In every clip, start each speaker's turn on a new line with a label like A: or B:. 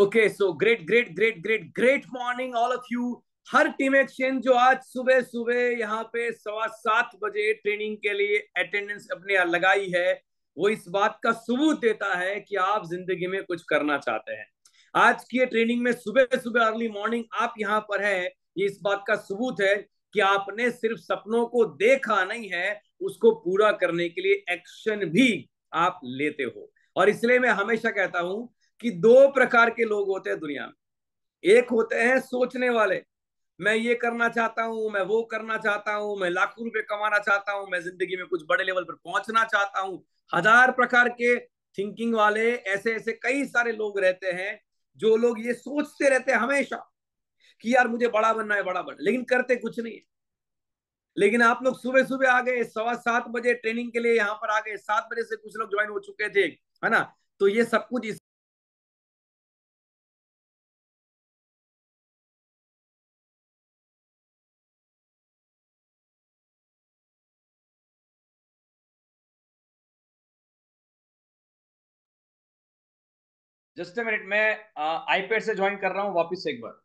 A: Okay, so great great great great great morning all of you. Her team exchange जो आज सुबह सुबह यहाँ पे 7:15 बजे ट्रेनिंग के लिए अटेंडेंस अपने यहाँ लगाई है, वो इस बात का सबूत देता है कि आप जिंदगी में कुछ करना चाहते हैं। आज की ट्रेनिंग में सुबह सुबह अर्ली मॉर्निंग आप यहाँ पर है, ये इस बात का सबूत है कि आपने सिर्फ सपनों को देखा नहीं है, उसको पूरा करने के लिए एक्शन भी आप लेते हो। और इसलिए मैं हमेशा कहता हूं कि दो प्रकार के लोग होते हैं दुनिया में। एक होते हैं सोचने वाले, मैं ये करना चाहता हूं, मैं वो करना चाहता हूं, मैं लाखों रुपए कमाना चाहता हूं, मैं जिंदगी में कुछ बड़े लेवल पर पहुंचना चाहता हूं। हजार प्रकार के थिंकिंग वाले ऐसे ऐसे कई सारे लोग रहते हैं, जो लोग ये सोचते रहते हैं हमेशा कि यार मुझे बड़ा बनना है, बड़ा बनना, लेकिन करते कुछ नहीं है। लेकिन आप लोग सुबह सुबह आ गए, 7:15 बजे ट्रेनिंग के लिए यहाँ पर आ गए, 7 बजे से कुछ लोग ज्वाइन हो चुके थे, है ना। तो ये सब कुछ जस्ट अ मिनट, मैं आईपैड से ज्वाइन कर रहा हूँ वापस से एक बार।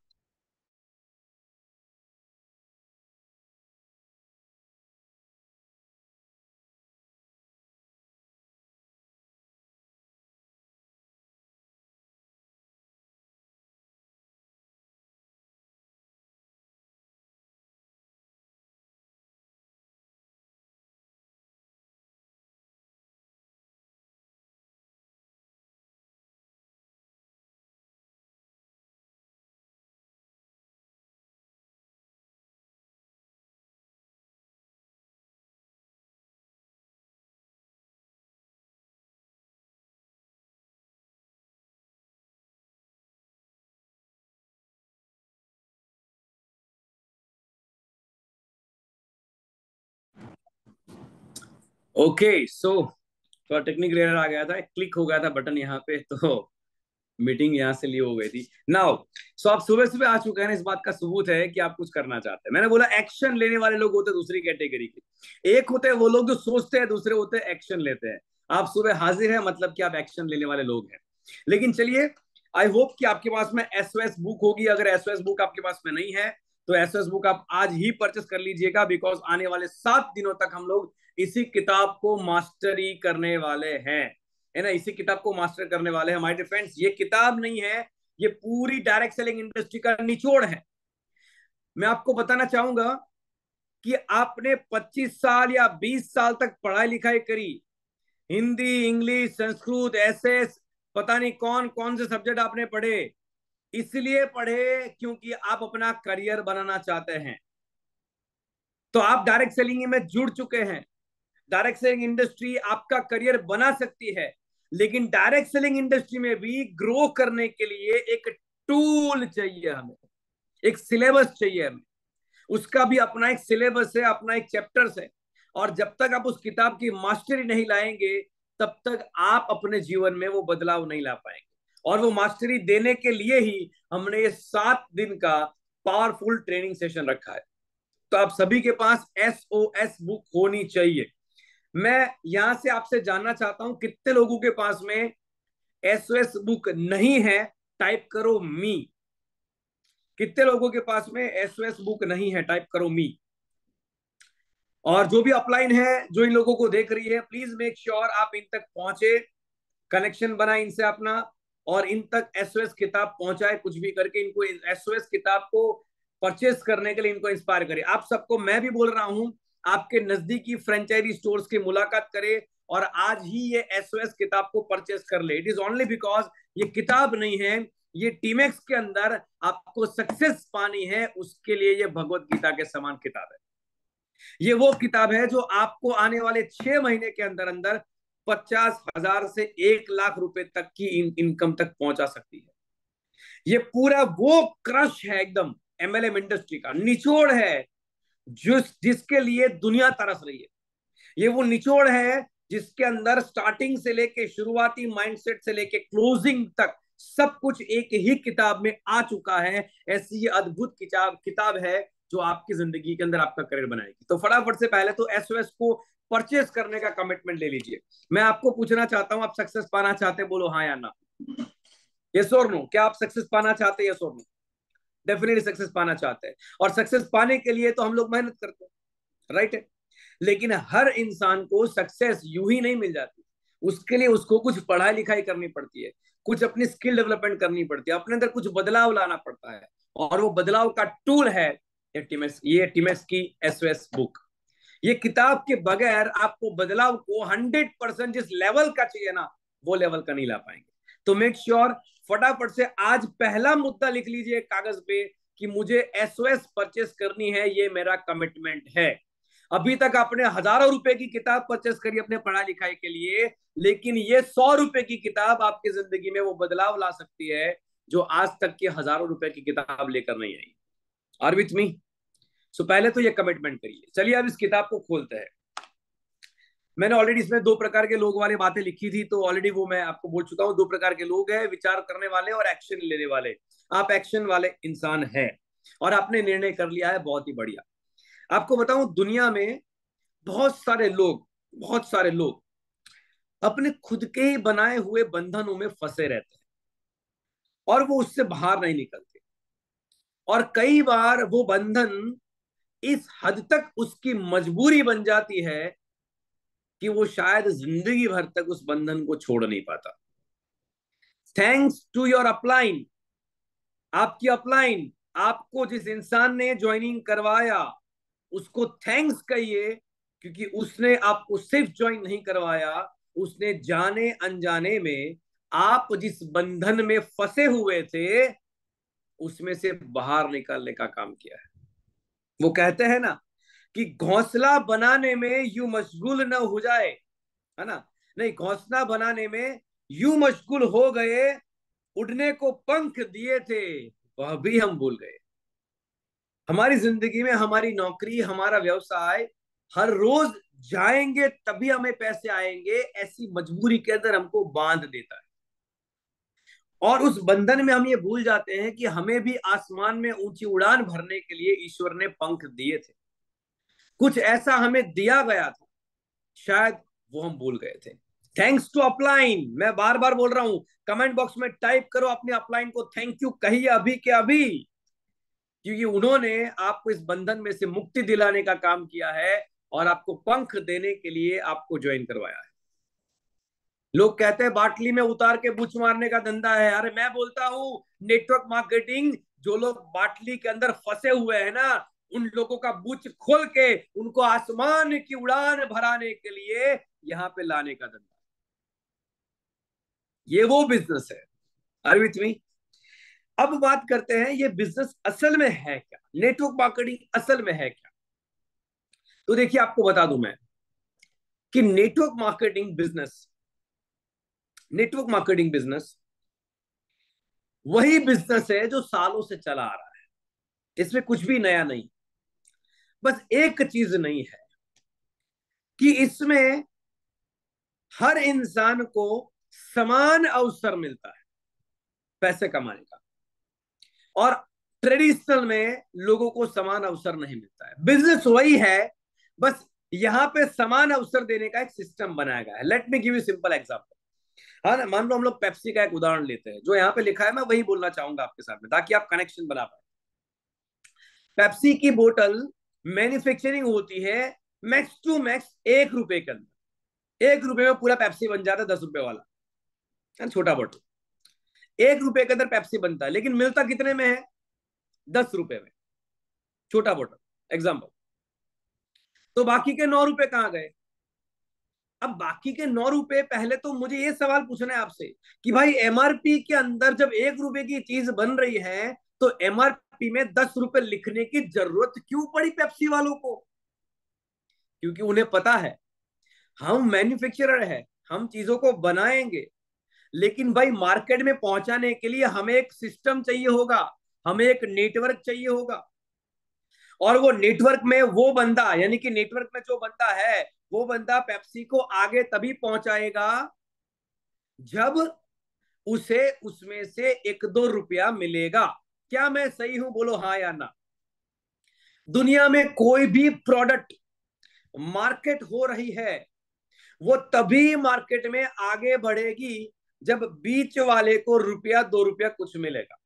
A: ओके, सो थोड़ा टेक्निकल एरर आ गया था, क्लिक हो गया था बटन यहाँ पे, तो मीटिंग यहाँ से ली हो गई थी नाउ। सो आप सुबह सुबह आ चुके हैं, इस बात का सबूत है कि आप कुछ करना चाहते हैं। मैंने बोला एक्शन लेने वाले लोग होते हैं दूसरी कैटेगरी के। एक होते हैं वो लोग जो सोचते हैं, दूसरे होते हैं एक्शन लेते हैं। आप सुबह हाजिर हैं, मतलब कि आप एक्शन लेने वाले लोग हैं। लेकिन चलिए, आई होप कि आपके पास में एसओएस बुक होगी। अगर एसओएस बुक आपके पास में नहीं है तो एसओएस बुक आप आज ही परचेस कर लीजिएगा, बिकॉज आने वाले 7 दिनों तक हम लोग इसी किताब को मास्टरी करने वाले हैं, है ना। इसी किताब को मास्टर करने वाले हैं माय डियर फ्रेंड्स। ये किताब नहीं है, ये पूरी डायरेक्ट सेलिंग इंडस्ट्री का निचोड़ है। मैं आपको बताना चाहूंगा कि आपने 25 साल या 20 साल तक पढ़ाई लिखाई करी, हिंदी, इंग्लिश, संस्कृत, एसएस, पता नहीं कौन कौन से सब्जेक्ट आपने पढ़े। इसलिए पढ़े क्योंकि आप अपना करियर बनाना चाहते हैं। तो आप डायरेक्ट सेलिंग में जुड़ चुके हैं। डायरेक्ट सेलिंग इंडस्ट्री आपका करियर बना सकती है, लेकिन डायरेक्ट सेलिंग इंडस्ट्री में भी ग्रो करने के लिए एक टूल चाहिए हमें, एक सिलेबस चाहिए हमें। उसका भी अपना एक सिलेबस है, अपना एक चैप्टर्स है। और जब तक आप उस किताब की मास्टरी नहीं लाएंगे, तब तक आप अपने जीवन में वो बदलाव नहीं ला पाएंगे। और वो मास्टरी देने के लिए ही हमने ये 7 दिन का पावरफुल ट्रेनिंग सेशन रखा है। तो आप सभी के पास एसओएस बुक होनी चाहिए। मैं यहां से आपसे जानना चाहता हूं, कितने लोगों के पास में एसओएस बुक नहीं है? टाइप करो मी। कितने लोगों के पास में एसओएस बुक नहीं है? टाइप करो मी। और जो भी अपलाइन है, जो इन लोगों को देख रही है, प्लीज मेक श्योर आप इन तक पहुंचे, कनेक्शन बनाए इनसे अपना, और इन तक एसओएस किताब पहुंचाए। कुछ भी करके इनको एसओएस किताब को परचेस करने के लिए इनको इंस्पायर करें। आप सबको मैं भी बोल रहा हूं, आपके नजदीकी फ्रेंचाइजी स्टोर्स की मुलाकात करें और आज ही ये एसओएस किताब को परचेस कर ले। इट इज ओनली बिकॉज ये किताब नहीं है, ये टीमेक्स के अंदर आपको सक्सेस पानी है, उसके लिए ये भगवत गीता के समान किताब है। ये वो किताब है जो आपको आने वाले 6 महीने के अंदर अंदर 50,000 से 1 लाख रुपए तक की इनकम तक पहुंचा सकती है। ये पूरा वो क्रश है, एकदम एमएलएम इंडस्ट्री का निचोड़ है, जिसके लिए दुनिया तरस रही है। ये वो निचोड़ है जिसके अंदर स्टार्टिंग से लेके, शुरुआती माइंडसेट से लेके क्लोजिंग तक सब कुछ एक ही किताब में आ चुका है। ऐसी ये अद्भुत किताब किताब है जो आपकी जिंदगी के अंदर आपका करियर बनाएगी। तो फटाफट से पहले तो एसओएस को परचेस करने का कमिटमेंट ले लीजिए। मैं आपको पूछना चाहता हूं, आप सक्सेस पाना चाहते हैं? बोलो हाँ या ना। यस और नो, क्या आप सक्सेस पाना चाहते हैं? यस और नो? डेफिनेटली सक्सेस पाना चाहते हैं, और सक्सेस पाने के लिए तो हम लोग मेहनत करते हैं, राइट है। लेकिन हर इंसान को सक्सेस यूं ही नहीं मिल जाती, उसके लिए उसको कुछ पढ़ाई लिखाई करनी पड़ती है, कुछ अपनी स्किल डेवलपमेंट करनी पड़ती है, अपने अंदर कुछ बदलाव लाना पड़ता है, और वो बदलाव का टूल है ये टिमेक्स की एसओएस बुक। ये किताब के बगैर आपको बदलाव को 100% जिस लेवल का चाहिए ना, वो लेवल का नहीं ला पाएंगे। तो मेक श्योर फटाफट से आज पहला मुद्दा लिख लीजिए कागज पे कि मुझे एसओएस परचेस करनी है, ये मेरा कमिटमेंट है। अभी तक आपने हजारों रुपए की किताब परचेस करी अपने पढ़ाई लिखाई के लिए, लेकिन ये 100 रुपए की किताब आपकी जिंदगी में वो बदलाव ला सकती है जो आज तक की हजारों रुपए की किताब लेकर नहीं आई। आर विथ मी? सो पहले तो ये कमिटमेंट करिए। चलिए अब इस किताब को खोलते हैं। मैंने ऑलरेडी इसमें दो प्रकार के लोग वाली बातें लिखी थी, तो ऑलरेडी वो मैं आपको बोल चुका हूं। दो प्रकार के लोग हैं, विचार करने वाले और एक्शन लेने वाले। आप एक्शन वाले इंसान हैं और आपने निर्णय कर लिया है, बहुत ही बढ़िया। आपको बताऊं, दुनिया में बहुत सारे लोग अपने खुद के ही बनाए हुए बंधनों में फंसे रहते हैं और वो उससे बाहर नहीं निकलते, और कई बार वो बंधन इस हद तक उसकी मजबूरी बन जाती है कि वो शायद जिंदगी भर तक उस बंधन को छोड़ नहीं पाता। थैंक्स टू योर अपलाइन, आपकी अपलाइन, आपको जिस इंसान ने ज्वाइनिंग करवाया उसको थैंक्स कहिए, क्योंकि उसने आपको सिर्फ ज्वाइन नहीं करवाया, उसने जाने अनजाने में आप जिस बंधन में फंसे हुए थे उसमें से बाहर निकालने का काम किया है। वो कहते हैं ना कि घोंसला बनाने में यूं मशगूल न हो जाए, है ना, नहीं, घोंसला बनाने में यूं मशगूल हो गए, उड़ने को पंख दिए थे वह भी हम भूल गए। हमारी जिंदगी में हमारी नौकरी, हमारा व्यवसाय हर रोज जाएंगे तभी हमें पैसे आएंगे, ऐसी मजबूरी के अंदर हमको बांध देता है, और उस बंधन में हम ये भूल जाते हैं कि हमें भी आसमान में ऊंची उड़ान भरने के लिए ईश्वर ने पंख दिए थे, कुछ ऐसा हमें दिया गया था, शायद वो हम भूल गए थे। थैंक्स टू अपलाइन, मैं बार बार बोल रहा हूं, कमेंट बॉक्स में टाइप करो अपने अपलाइन को थैंक यू कहिए अभी के अभी, क्योंकि उन्होंने आपको इस बंधन में से मुक्ति दिलाने का काम किया है और आपको पंख देने के लिए आपको ज्वाइन करवाया है। लोग कहते हैं बाटली में उतार के बुच मारने का धंधा है, अरे मैं बोलता हूं नेटवर्क मार्केटिंग, जो लोग बाटली के अंदर फंसे हुए हैं ना, उन लोगों का बुच खोल के उनको आसमान की उड़ान भराने के लिए यहां पे लाने का धंधा, ये वो बिजनेस है। Are with me? अब बात करते हैं ये बिजनेस असल में है क्या, नेटवर्क मार्केटिंग असल में है क्या। तो देखिए आपको बता दूं मैं कि नेटवर्क मार्केटिंग बिजनेस वही बिजनेस है जो सालों से चला आ रहा है, इसमें कुछ भी नया नहीं। बस एक चीज नहीं है कि इसमें हर इंसान को समान अवसर मिलता है पैसे कमाने का, और ट्रेडिशनल में लोगों को समान अवसर नहीं मिलता है। बिजनेस वही है, बस यहां पे समान अवसर देने का एक सिस्टम बनाया गया है। Let me give you simple example. हाँ ना, मान लो हम लोग पेप्सी का एक उदाहरण लेते हैं, जो यहाँ पे लिखा है मैं वही बोलना चाहूंगा आपके साथ में ताकि आप कनेक्शन बना पाए। पेप्सी की बोतल मैन्युफैक्चरिंग होती है मैक्स टू मैक्स 1 रुपए के अंदर, 1 रुपए में पूरा पेप्सी बन जाता है, 10 रुपए वाला छोटा बोतल, 1 रुपए के अंदर पेप्सी बनता है, लेकिन मिलता कितने में है? 10 रुपए में, छोटा बोतल एग्जाम्पल। तो बाकी के 9 रुपए कहाँ गए? अब बाकी के 9 रुपए, पहले तो मुझे ये सवाल पूछना है आपसे कि भाई एमआरपी के अंदर जब 1 रुपए की चीज बन रही है तो एमआरपी में 10 रुपए लिखने की जरूरत क्यों पड़ी पेप्सी वालों को? क्योंकि उन्हें पता है हम मैन्युफैक्चरर है, हम चीजों को बनाएंगे, लेकिन भाई मार्केट में पहुंचाने के लिए हमें एक सिस्टम चाहिए होगा, हमें एक नेटवर्क चाहिए होगा, और वो नेटवर्क में वो बंदा, यानी कि नेटवर्क में जो बंदा है वो बंदा पेप्सी को आगे तभी पहुंचाएगा जब उसे उसमें से 1-2 रुपया मिलेगा। क्या मैं सही हूं? बोलो हाँ या ना। दुनिया में कोई भी प्रोडक्ट मार्केट हो रही है वो तभी मार्केट में आगे बढ़ेगी जब बीच वाले को रुपया 2 रुपया कुछ मिलेगा।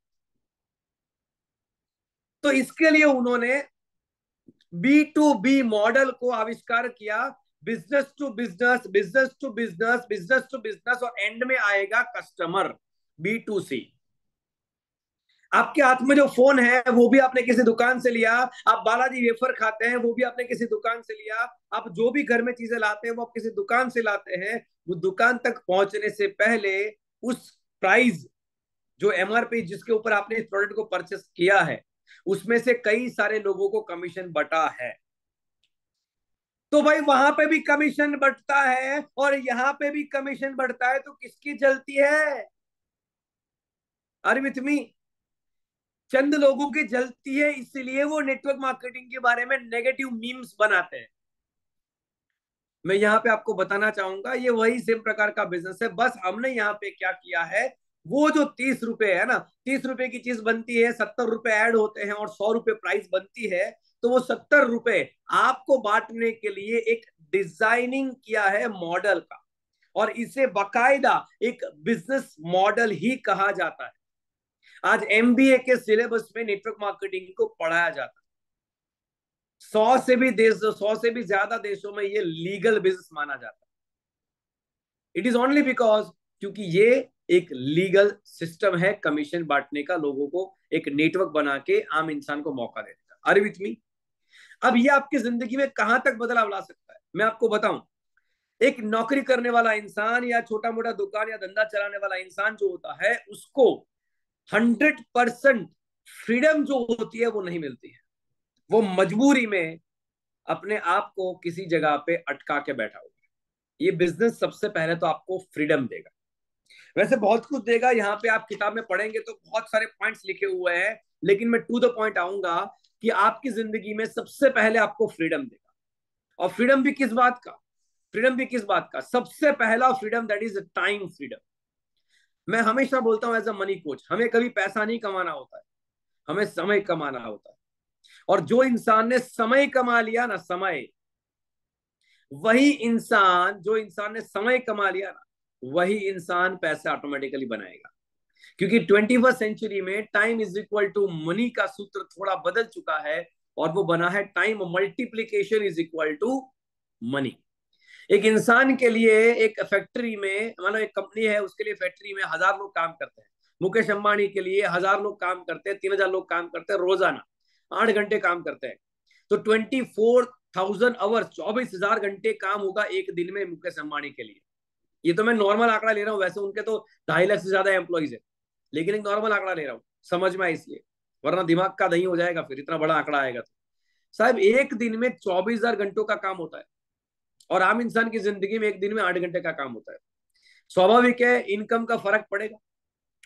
A: तो इसके लिए उन्होंने B2B मॉडल को आविष्कार किया, business to business, business to business, business to business, और एंड में आएगा कस्टमर, B2C। आपके हाथ में जो फोन है वो भी आपने किसी दुकान से लिया, आप बालाजी वेफर खाते हैं वो भी आपने किसी दुकान से लिया, आप जो भी घर में चीजें लाते हैं वो आप किसी दुकान से लाते हैं। वो दुकान तक पहुंचने से पहले उस प्राइस, जो MRP जिसके ऊपर आपने इस प्रोडक्ट को परचेस किया है, उसमें से कई सारे लोगों को कमीशन बटा है। तो भाई वहां पे भी कमीशन बढ़ता है और यहाँ पे भी कमीशन बढ़ता है, तो किसकी चलती है? आर विथ मी? चंद लोगों की जलती है, इसलिए वो नेटवर्क मार्केटिंग के बारे में नेगेटिव मीम्स बनाते हैं। मैं यहाँ पे आपको बताना चाहूंगा, ये वही सेम प्रकार का बिजनेस है, बस हमने यहाँ पे क्या किया है, वो जो 30 रुपए है ना, 30 रुपए की चीज बनती है, 70 रुपए ऐड होते हैं और 100 रुपए प्राइस बनती है। तो वो 70 रुपए आपको बांटने के लिए एक डिजाइनिंग किया है मॉडल का, और इसे बाकायदा एक बिजनेस मॉडल ही कहा जाता है। आज MBA के सिलेबस में नेटवर्क मार्केटिंग को पढ़ाया जाता है। 100 से भी ज्यादा देशों में ये लीगल बिजनेस माना जाता है। इट इज ओनली बिकॉज, क्योंकि ये एक लीगल सिस्टम है कमीशन बांटने का, लोगों को एक नेटवर्क बना के आम इंसान को मौका देने का। Are with me? अब ये आपकी जिंदगी में कहां तक बदलाव ला सकता है, मैं आपको बताऊं। एक नौकरी करने वाला इंसान या छोटा मोटा दुकान या धंधा चलाने वाला इंसान जो होता है, उसको 100% फ्रीडम जो होती है वो नहीं मिलती है। वो मजबूरी में अपने आप को किसी जगह पे अटका के बैठा हुआ है। ये बिजनेस सबसे पहले तो आपको फ्रीडम देगा, वैसे बहुत कुछ देगा, यहाँ पे आप किताब में पढ़ेंगे तो बहुत सारे पॉइंट्स लिखे हुए हैं, लेकिन मैं टू द पॉइंट आऊंगा कि आपकी जिंदगी में सबसे पहले आपको फ्रीडम देगा। और फ्रीडम भी किस बात का? फ्रीडम भी किस बात का? सबसे पहला freedom, that is time freedom. मैं हमेशा बोलता हूं एज अ मनी कोच, हमें कभी पैसा नहीं कमाना होता है, हमें समय कमाना होता है। और जो इंसान ने समय कमा लिया ना, समय, वही इंसान, जो इंसान ने समय कमा लिया ना, वही इंसान पैसे ऑटोमेटिकली बनाएगा। क्योंकि 21st सेंचुरी में time is equal to money का सूत्र थोड़ा बदल चुका है, और वो बना है time multiplication is equal to money. एक इंसान के लिए, एक फैक्ट्री में, मानो एक कंपनी है, उसके लिए फैक्ट्री में 1000 लोग काम करते हैं। मुकेश अंबानी के लिए 1000 लोग काम करते हैं, 3000 लोग काम करते हैं रोजाना, 8 घंटे काम करते हैं। तो 24,000 आवर्स, 24,000 घंटे काम होगा एक दिन में मुकेश अंबानी के लिए। ये तो मैं नॉर्मल आंकड़ा ले रहा हूँ, वैसे उनके तो 2.5 लाख से ज्यादा एम्प्लॉइज है, लेकिन एक नॉर्मल आंकड़ा ले रहा हूँ, समझ में आए इसलिए, वरना दिमाग का दही हो जाएगा फिर इतना बड़ा आंकड़ा आएगा तो। साहब एक दिन में 24,000 घंटों का काम होता है, और आम इंसान की जिंदगी में एक दिन में 8 घंटे का काम होता है। स्वाभाविक है इनकम का फर्क पड़ेगा,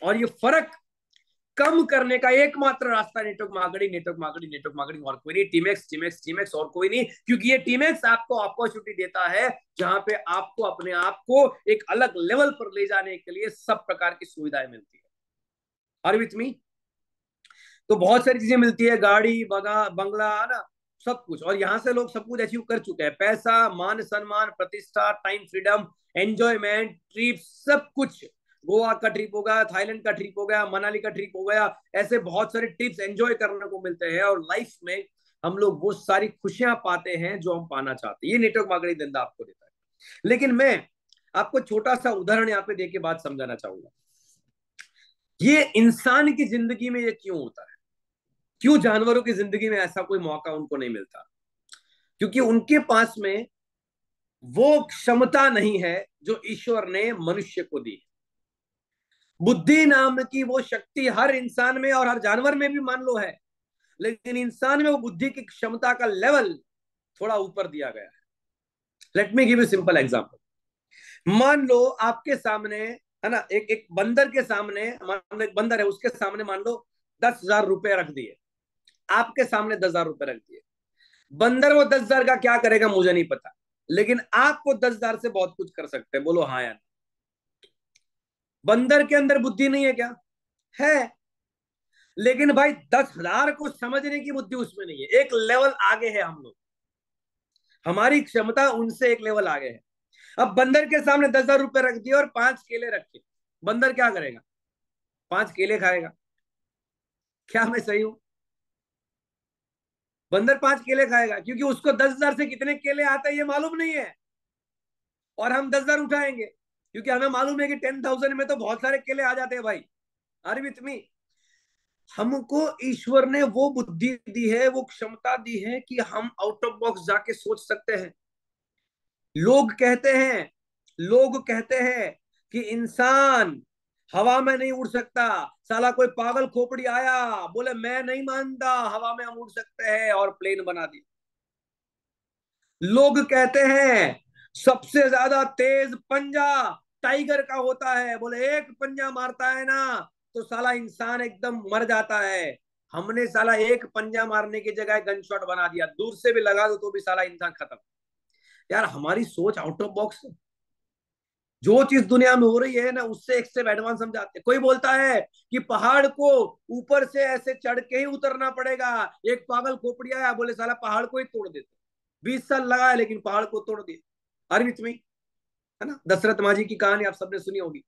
A: और ये फर्क कम करने का एकमात्र रास्ता network marketing, network marketing, network marketing, और कोई नहीं। टीमेक्स, टीमेक्स, टीमेक्स, और कोई नहीं, क्योंकि ये टीमेक्स आपको अपॉर्चुनिटी देता है जहां पे आपको अपने आप को एक अलग लेवल पर ले जाने के लिए सब प्रकार की सुविधाएं मिलती है। Are with me? तो बहुत सारी चीजें मिलती है, गाड़ी, बंगला, है ना, सब कुछ। और यहाँ से लोग सब कुछ अचीव कर चुके हैं, पैसा, मान सम्मान, प्रतिष्ठा, टाइम फ्रीडम, एंजॉयमेंट, ट्रिप, सब कुछ। गोवा का ट्रिप हो गया, थाईलैंड का ट्रिप हो गया, मनाली का ट्रिप हो गया, ऐसे बहुत सारे टिप्स एंजॉय करने को मिलते हैं, और लाइफ में हम लोग वो सारी खुशियां पाते हैं जो हम पाना चाहते हैं। ये नेटवर्क मार्केटिंग धंधा आपको देता है। लेकिन मैं आपको छोटा सा उदाहरण यहाँ पे देके बात समझाना चाहूंगा। ये इंसान की जिंदगी में ये क्यों होता है, क्यों जानवरों की जिंदगी में ऐसा कोई मौका उनको नहीं मिलता? क्योंकि उनके पास में वो क्षमता नहीं है जो ईश्वर ने मनुष्य को दी। बुद्धि नाम की वो शक्ति हर इंसान में और हर जानवर में भी मान लो है, लेकिन इंसान में वो बुद्धि की क्षमता का लेवल थोड़ा ऊपर दिया गया है। Let me give you simple example. मान लो आपके सामने, है ना, एक एक बंदर के सामने, मान लो एक बंदर है, उसके सामने मान लो 10,000 रुपए रख दिए, आपके सामने 10,000 रुपए रख दिए। बंदर वो 10,000 का क्या करेगा मुझे नहीं पता, लेकिन आप वो 10,000 से बहुत कुछ कर सकते हैं। बोलो हाँ या ना? बंदर के अंदर बुद्धि नहीं है क्या? है। लेकिन भाई 10,000 को समझने की बुद्धि उसमें नहीं है, एक लेवल आगे है हम लोग, हमारी क्षमता उनसे एक लेवल आगे है। अब बंदर के सामने 10,000 रुपए रख दिए और 5 केले रखे, बंदर क्या करेगा? 5 केले खाएगा। क्या मैं सही हूं? बंदर 5 केले खाएगा क्योंकि उसको 10,000 से कितने केले आते हैं ये मालूम नहीं है, और हम 10,000 उठाएंगे क्योंकि हमें मालूम है कि 10,000 में तो बहुत सारे केले आ जाते हैं भाई। Are with me? हमको ईश्वर ने वो बुद्धि दी है, वो क्षमता दी है कि हम आउट ऑफ बॉक्स जाके सोच सकते हैं। लोग कहते हैं लोग कहते हैं कि इंसान हवा में नहीं उड़ सकता। साला कोई पागल खोपड़ी आया, बोले मैं नहीं मानता, हवा में हम उड़ सकते हैं, और प्लेन बना दिया। लोग कहते हैं सबसे ज्यादा तेज पंजा टाइगर का होता है, बोले एक पंजा मारता है ना तो साला इंसान एकदम मर जाता है। हमने साला एक पंजा मारने की जगह गन शॉट बना दिया, दूर से भी लगा दो तो भी साला इंसान खत्म। यार हमारी सोच आउट ऑफ बॉक्स। जो चीज दुनिया में हो रही है ना उससे एक स्टेप एडवांस हम जाते हैं। कोई बोलता है कि पहाड़ को ऊपर से ऐसे चढ़ के ही उतरना पड़ेगा। एक पागल खोपड़ी आया, बोले साला पहाड़ को ही तोड़ देते। 20 साल लगाया लेकिन पहाड़ को तोड़ दिया। अरविंद में, है ना, दशरथ माझी की कहानी आप सबने सुनी होगी।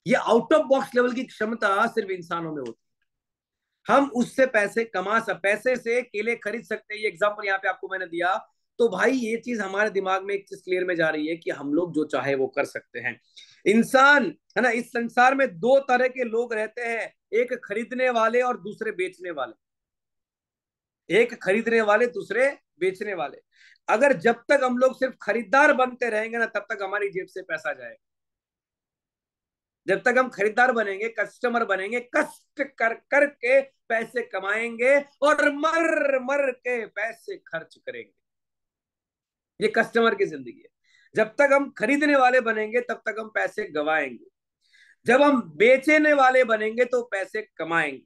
A: ये आउट ऑफ बॉक्स लेवल की क्षमता सिर्फ इंसानों में होती है। हम उससे पैसे कमा सकते, पैसे से केले खरीद सकते हैं। ये एग्जांपल यहाँ पे आपको मैंने दिया। तो भाई ये चीज हमारे दिमाग में एक चीज क्लियर में जा रही है कि हम लोग जो चाहे वो कर सकते हैं। इंसान, है ना, इस संसार में दो तरह के लोग रहते हैं, एक खरीदने वाले और दूसरे बेचने वाले। एक खरीदने वाले, दूसरे बेचने वाले। अगर जब तक हम लोग सिर्फ खरीदार बनते रहेंगे ना तब तक हमारी जेब से पैसा जाएगा। जब तक हम खरीदार बनेंगे, कस्टमर बनेंगे, कष्ट कर कर के पैसे कमाएंगे और मर मर के पैसे खर्च करेंगे। ये कस्टमर की जिंदगी है। जब तक हम खरीदने वाले बनेंगे तब तक हम पैसे गवाएंगे। जब हम बेचने वाले बनेंगे तो पैसे कमाएंगे।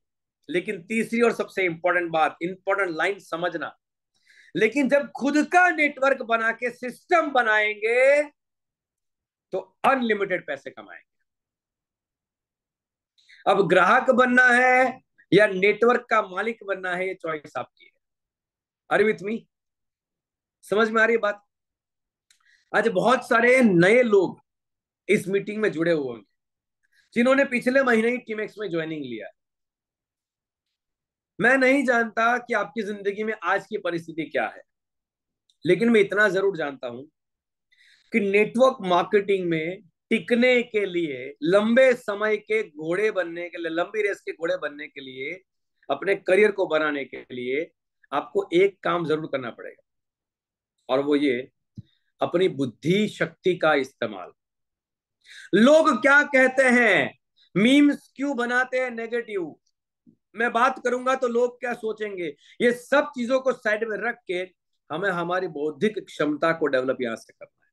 A: लेकिन तीसरी और सबसे इंपॉर्टेंट बात, इंपॉर्टेंट लाइन समझना, लेकिन जब खुद का नेटवर्क बना के सिस्टम बनाएंगे तो अनलिमिटेड पैसे कमाएंगे। अब ग्राहक बनना है या नेटवर्क का मालिक बनना है, ये चॉइस आपकी है। अरे विथ मी, समझ में आ रही है बात? आज बहुत सारे नए लोग इस मीटिंग में जुड़े हुए होंगे जिन्होंने पिछले महीने ही टीमेक्स में ज्वाइनिंग लिया है। मैं नहीं जानता कि आपकी जिंदगी में आज की परिस्थिति क्या है, लेकिन मैं इतना जरूर जानता हूं कि नेटवर्क मार्केटिंग में टिकने के लिए, लंबे समय के घोड़े बनने के लिए, लंबी रेस के घोड़े बनने के लिए, अपने करियर को बनाने के लिए आपको एक काम जरूर करना पड़ेगा, और वो ये, अपनी बुद्धि शक्ति का इस्तेमाल। लोग क्या कहते हैं, मीम्स क्यों बनाते हैं नेगेटिव, मैं बात करूंगा तो लोग क्या सोचेंगे, ये सब चीजों को साइड में रख के हमें हमारी बौद्धिक क्षमता को डेवलप यहां से करना है,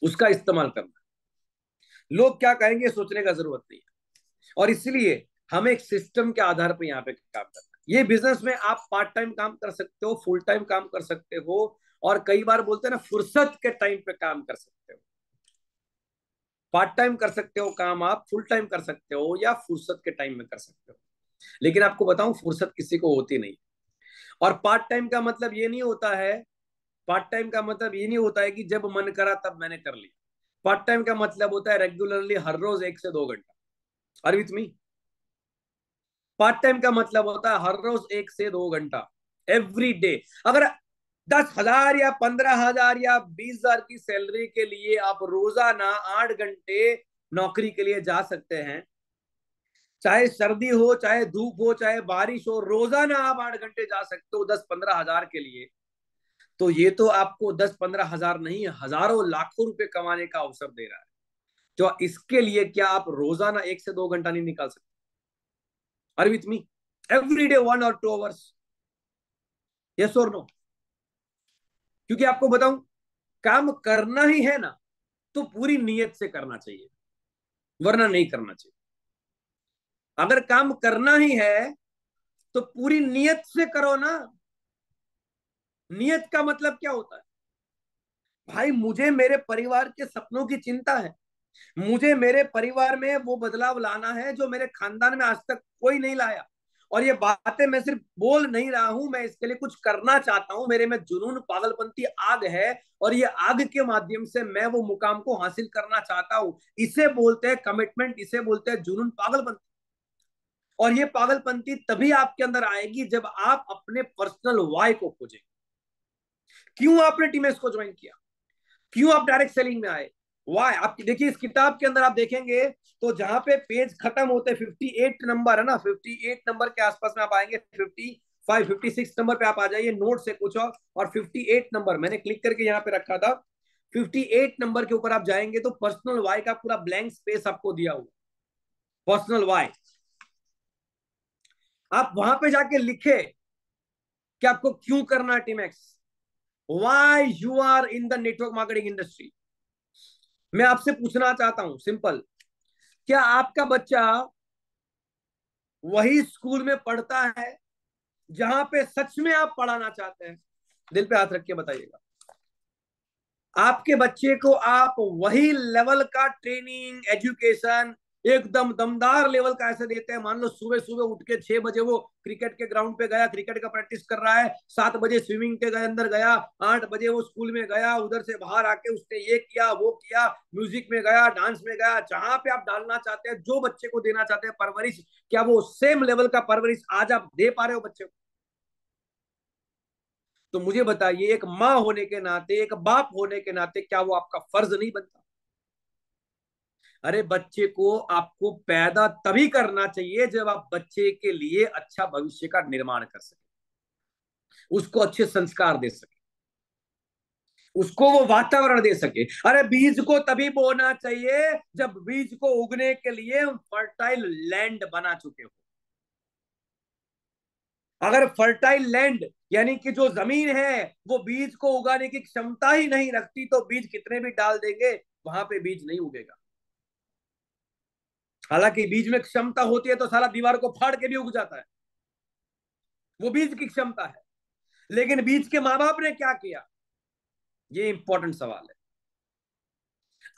A: उसका इस्तेमाल करना है। लोग क्या कहेंगे सोचने का जरूरत नहीं है। और इसलिए हमें एक सिस्टम के आधार पर यहाँ पे काम करना है। ये बिजनेस में आप पार्ट टाइम काम कर सकते हो, फुल टाइम काम कर सकते हो, और कई बार बोलते हैं ना फुर्सत के टाइम पे काम कर सकते हो। पार्ट टाइम कर सकते हो काम, आप फुल टाइम कर सकते हो, या फुर्सत के टाइम में कर सकते हो। लेकिन आपको बताऊं फुर्सत किसी को होती नहीं। और पार्ट टाइम का मतलब ये नहीं होता है, पार्ट टाइम का मतलब ये नहीं होता है कि जब मन करा तब मैंने कर लिया। पार्ट टाइम का मतलब होता है रेगुलरली, हर रोज 1 से 2 घंटा। Are with me? Part time का मतलब होता है हर रोज 1 से 2 घंटा, एवरी डे। अगर 10,000 या 15,000 या 20,000 की सैलरी के लिए आप रोजाना 8 घंटे नौकरी के लिए जा सकते हैं, चाहे सर्दी हो, चाहे धूप हो, चाहे बारिश हो, रोजाना आप 8 घंटे जा सकते हो 10-15 हजार के लिए, तो ये तो आपको 10-15 हजार नहीं, हजारों लाखों रुपए कमाने का अवसर दे रहा है। तो इसके लिए क्या आप रोजाना 1 से 2 घंटा नहीं निकाल सकते? Are with me? Every day 1 और 2 आवर्स, यस और नो? क्योंकि आपको बताऊं, काम करना ही है ना तो पूरी नीयत से करना चाहिए, वरना नहीं करना चाहिए। अगर काम करना ही है तो पूरी नीयत से करो ना। नियत का मतलब क्या होता है? भाई मुझे मेरे परिवार के सपनों की चिंता है, मुझे मेरे परिवार में वो बदलाव लाना है जो मेरे खानदान में आज तक कोई नहीं लाया। और ये बातें मैं सिर्फ बोल नहीं रहा हूं, मैं इसके लिए कुछ करना चाहता हूं। मेरे में जुनून, पागलपंती आग है, और ये आग के माध्यम से मैं वो मुकाम को हासिल करना चाहता हूं। इसे बोलते हैं कमिटमेंट, इसे बोलते हैं जुनून, पागलपंती। और ये पागलपंती तभी आपके अंदर आएगी जब आप अपने पर्सनल वाई को खोजेंगे। क्यों आपने टीमएस को ज्वाइन किया, क्यों आप डायरेक्ट सेलिंग में आए, वाई। आप देखिए इस किताब के अंदर आप देखेंगे तो जहां पे पेज खत्म होते हैं 58 नंबर है ना, 58 नंबर के आसपास में आप आएंगे, 56 नंबर पे आप आ जाइए, नोट से कुछ और 58 नंबर मैंने क्लिक करके यहाँ पे रखा था। 58 नंबर के ऊपर आप जाएंगे तो पर्सनल वाई का पूरा ब्लैंक स्पेस आपको दिया हुआ, पर्सनल वाई। आप वहां पे जाके लिखे कि आपको क्यों करना है TeamX, why you are in the network marketing industry. मैं आपसे पूछना चाहता हूं सिंपल, क्या आपका बच्चा वही स्कूल में पढ़ता है जहां पे सच में आप पढ़ाना चाहते हैं? दिल पे हाथ रख के बताइएगा। आपके बच्चे को आप वही लेवल का ट्रेनिंग, एजुकेशन एकदम दमदार लेवल का ऐसे देते हैं, मान लो सुबह सुबह उठ के 6 बजे वो क्रिकेट के ग्राउंड पे गया, क्रिकेट का प्रैक्टिस कर रहा है, 7 बजे स्विमिंग के अंदर गया, 8 बजे वो स्कूल में गया, उधर से बाहर आके उसने ये किया वो किया, म्यूजिक में गया, डांस में गया, जहां पे आप डालना चाहते हैं, जो बच्चे को देना चाहते हैं परवरिश, क्या वो सेम लेवल का परवरिश आज आप दे पा रहे हो बच्चे को? तो मुझे बताइए, एक माँ होने के नाते, एक बाप होने के नाते, क्या वो आपका फर्ज नहीं बनता? अरे बच्चे को आपको पैदा तभी करना चाहिए जब आप बच्चे के लिए अच्छा भविष्य का निर्माण कर सके, उसको अच्छे संस्कार दे सके, उसको वो वातावरण दे सके। अरे बीज को तभी बोना चाहिए जब बीज को उगने के लिए फर्टाइल लैंड बना चुके हो। अगर फर्टाइल लैंड यानी कि जो जमीन है वो बीज को उगाने की क्षमता ही नहीं रखती, तो बीज कितने भी डाल देंगे वहां पे बीज नहीं उगेगा। हालांकि बीज में क्षमता होती है तो सारा दीवार को फाड़ के भी उग जाता है, वो बीज की क्षमता है। लेकिन बीज के माँ बाप ने क्या किया, ये इंपॉर्टेंट सवाल है।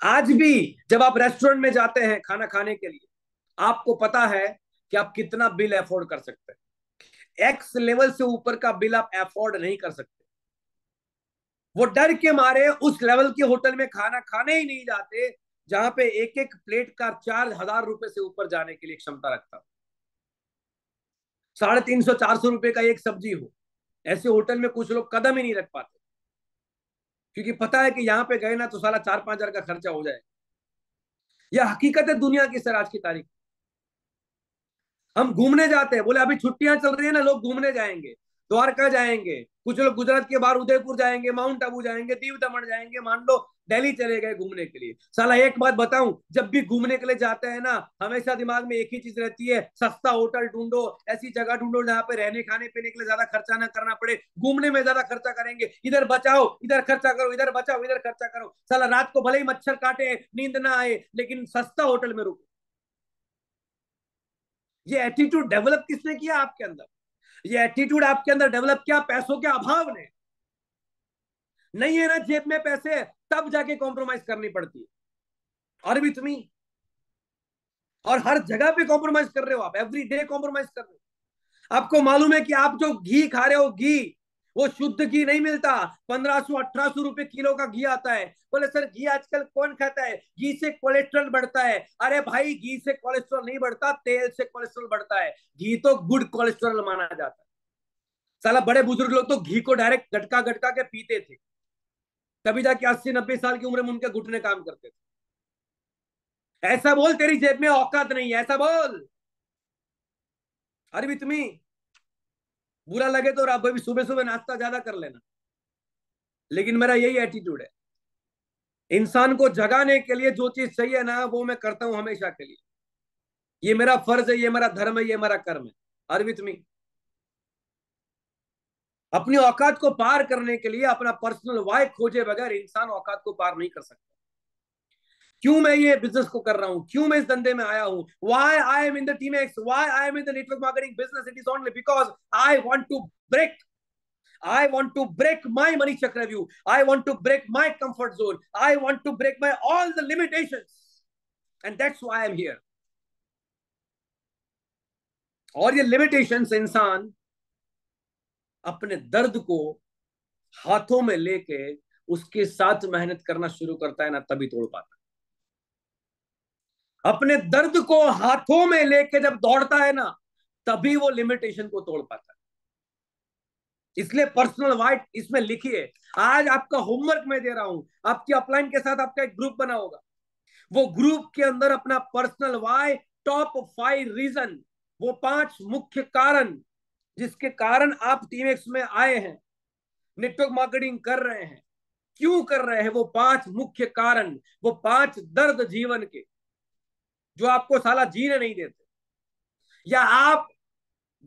A: आज भी जब आप रेस्टोरेंट में जाते हैं खाना खाने के लिए, आपको पता है कि आप कितना बिल अफोर्ड कर सकते हैं, एक्स लेवल से ऊपर का बिल आप अफोर्ड नहीं कर सकते। वो डर के मारे उस लेवल के होटल में खाना खाने ही नहीं जाते जहां पे एक एक प्लेट का ₹4,000 से ऊपर जाने के लिए क्षमता रखता, 350 400 रुपए का एक सब्जी हो। ऐसे होटल में कुछ लोग कदम ही नहीं रख पाते, क्योंकि पता है कि यहाँ पे गए ना तो साला 4-5 हजार का खर्चा हो जाए। यह हकीकत है दुनिया की सर आज की तारीख। हम घूमने जाते हैं, बोले अभी छुट्टियां चल रही है ना, लोग घूमने जाएंगे, द्वारका जाएंगे, कुछ लोग गुजरात के बाहर उदयपुर जाएंगे, माउंट आबू जाएंगे, दीव दमन जाएंगे, मान लो दिल्ली चले गए घूमने के लिए। साला एक बात बताऊं, जब भी घूमने के लिए जाते हैं ना, हमेशा दिमाग में एक ही चीज रहती है, सस्ता होटल ढूंढो, ऐसी जगह ढूंढो जहां पे रहने खाने पीने के लिए ज्यादा खर्चा ना करना पड़े। घूमने में ज्यादा खर्चा करेंगे, इधर बचाओ इधर खर्चा करो, इधर बचाओ इधर खर्चा करो। साला रात को भले ही मच्छर काटे, नींद ना आए, लेकिन सस्ता होटल में रुको। ये एटीट्यूड डेवलप किसने किया आपके अंदर? ये एटीट्यूड आपके अंदर डेवलप किया पैसों के अभाव ने। नहीं है ना जेब में पैसे, तब जाके कॉम्प्रोमाइज करनी पड़ती है। और भी तुम्हें, और हर जगह पे कॉम्प्रोमाइज कर रहे हो आप, एवरी डे कॉम्प्रोमाइज कर रहे हो। आपको मालूम है कि आप जो घी खा रहे हो, घी वो शुद्ध घी नहीं मिलता, 1500-1800 रुपए किलो का घी आता है। बोले सर घी आजकल कौन खाता है, घी से कोलेस्ट्रॉल बढ़ता है। अरे भाई घी से कोलेस्ट्रॉल नहीं बढ़ता, तेल से कोलेस्ट्रॉल बढ़ता है। घी तो गुड कोलेस्ट्रॉल माना जाता है। साला बड़े बुजुर्ग लोग तो घी को डायरेक्ट गटका गटका के पीते थे, तभी जाके 80-90 साल की उम्र में उनके घुटने काम करते थे। ऐसा बोल तेरी जेब में औकात नहीं है, ऐसा बोल। अरे भी तुम्हें बुरा लगे तो आप सुबह सुबह नाश्ता ज्यादा कर लेना, लेकिन मेरा यही एटीट्यूड है। इंसान को जगाने के लिए जो चीज चाहिए ना, वो मैं करता हूं हमेशा के लिए। ये मेरा फर्ज है, ये मेरा धर्म है, ये मेरा कर्म है। अरविंद तुम्हें अपनी औकात को पार करने के लिए अपना पर्सनल वाई खोजे बगैर इंसान औकात को पार नहीं कर सकता। क्यों मैं ये बिजनेस को कर रहा हूं, क्यों मैं इस धंधे में आया हूं, why I am in the team X, why I am in the network marketing business, it is only because I want to break, I want to break my money chakra view. I want to break my comfort zone. I want to break my all the limitations. And that's why I'm here. और ये limitation से इंसान अपने दर्द को हाथों में लेके उसके साथ मेहनत करना शुरू करता है ना, तभी तोड़ पाता है। अपने दर्द को हाथों में लेके जब दौड़ता है ना, तभी वो लिमिटेशन को तोड़ पाता है। इसलिए पर्सनल वाइट इसमें लिखिए। आज आपका होमवर्क मैं दे रहा हूं, आपकी अपलाइन के साथ आपका एक ग्रुप बना होगा। वो ग्रुप के अंदर अपना पर्सनल वाई, टॉप 5 रीजन, वो 5 मुख्य कारण जिसके कारण आप टीमएक्स में आए हैं, नेटवर्क मार्केटिंग कर रहे हैं, क्यों कर रहे हैं, वो 5 मुख्य कारण, वो 5 दर्द जीवन के जो आपको साला जीने नहीं देते, या आप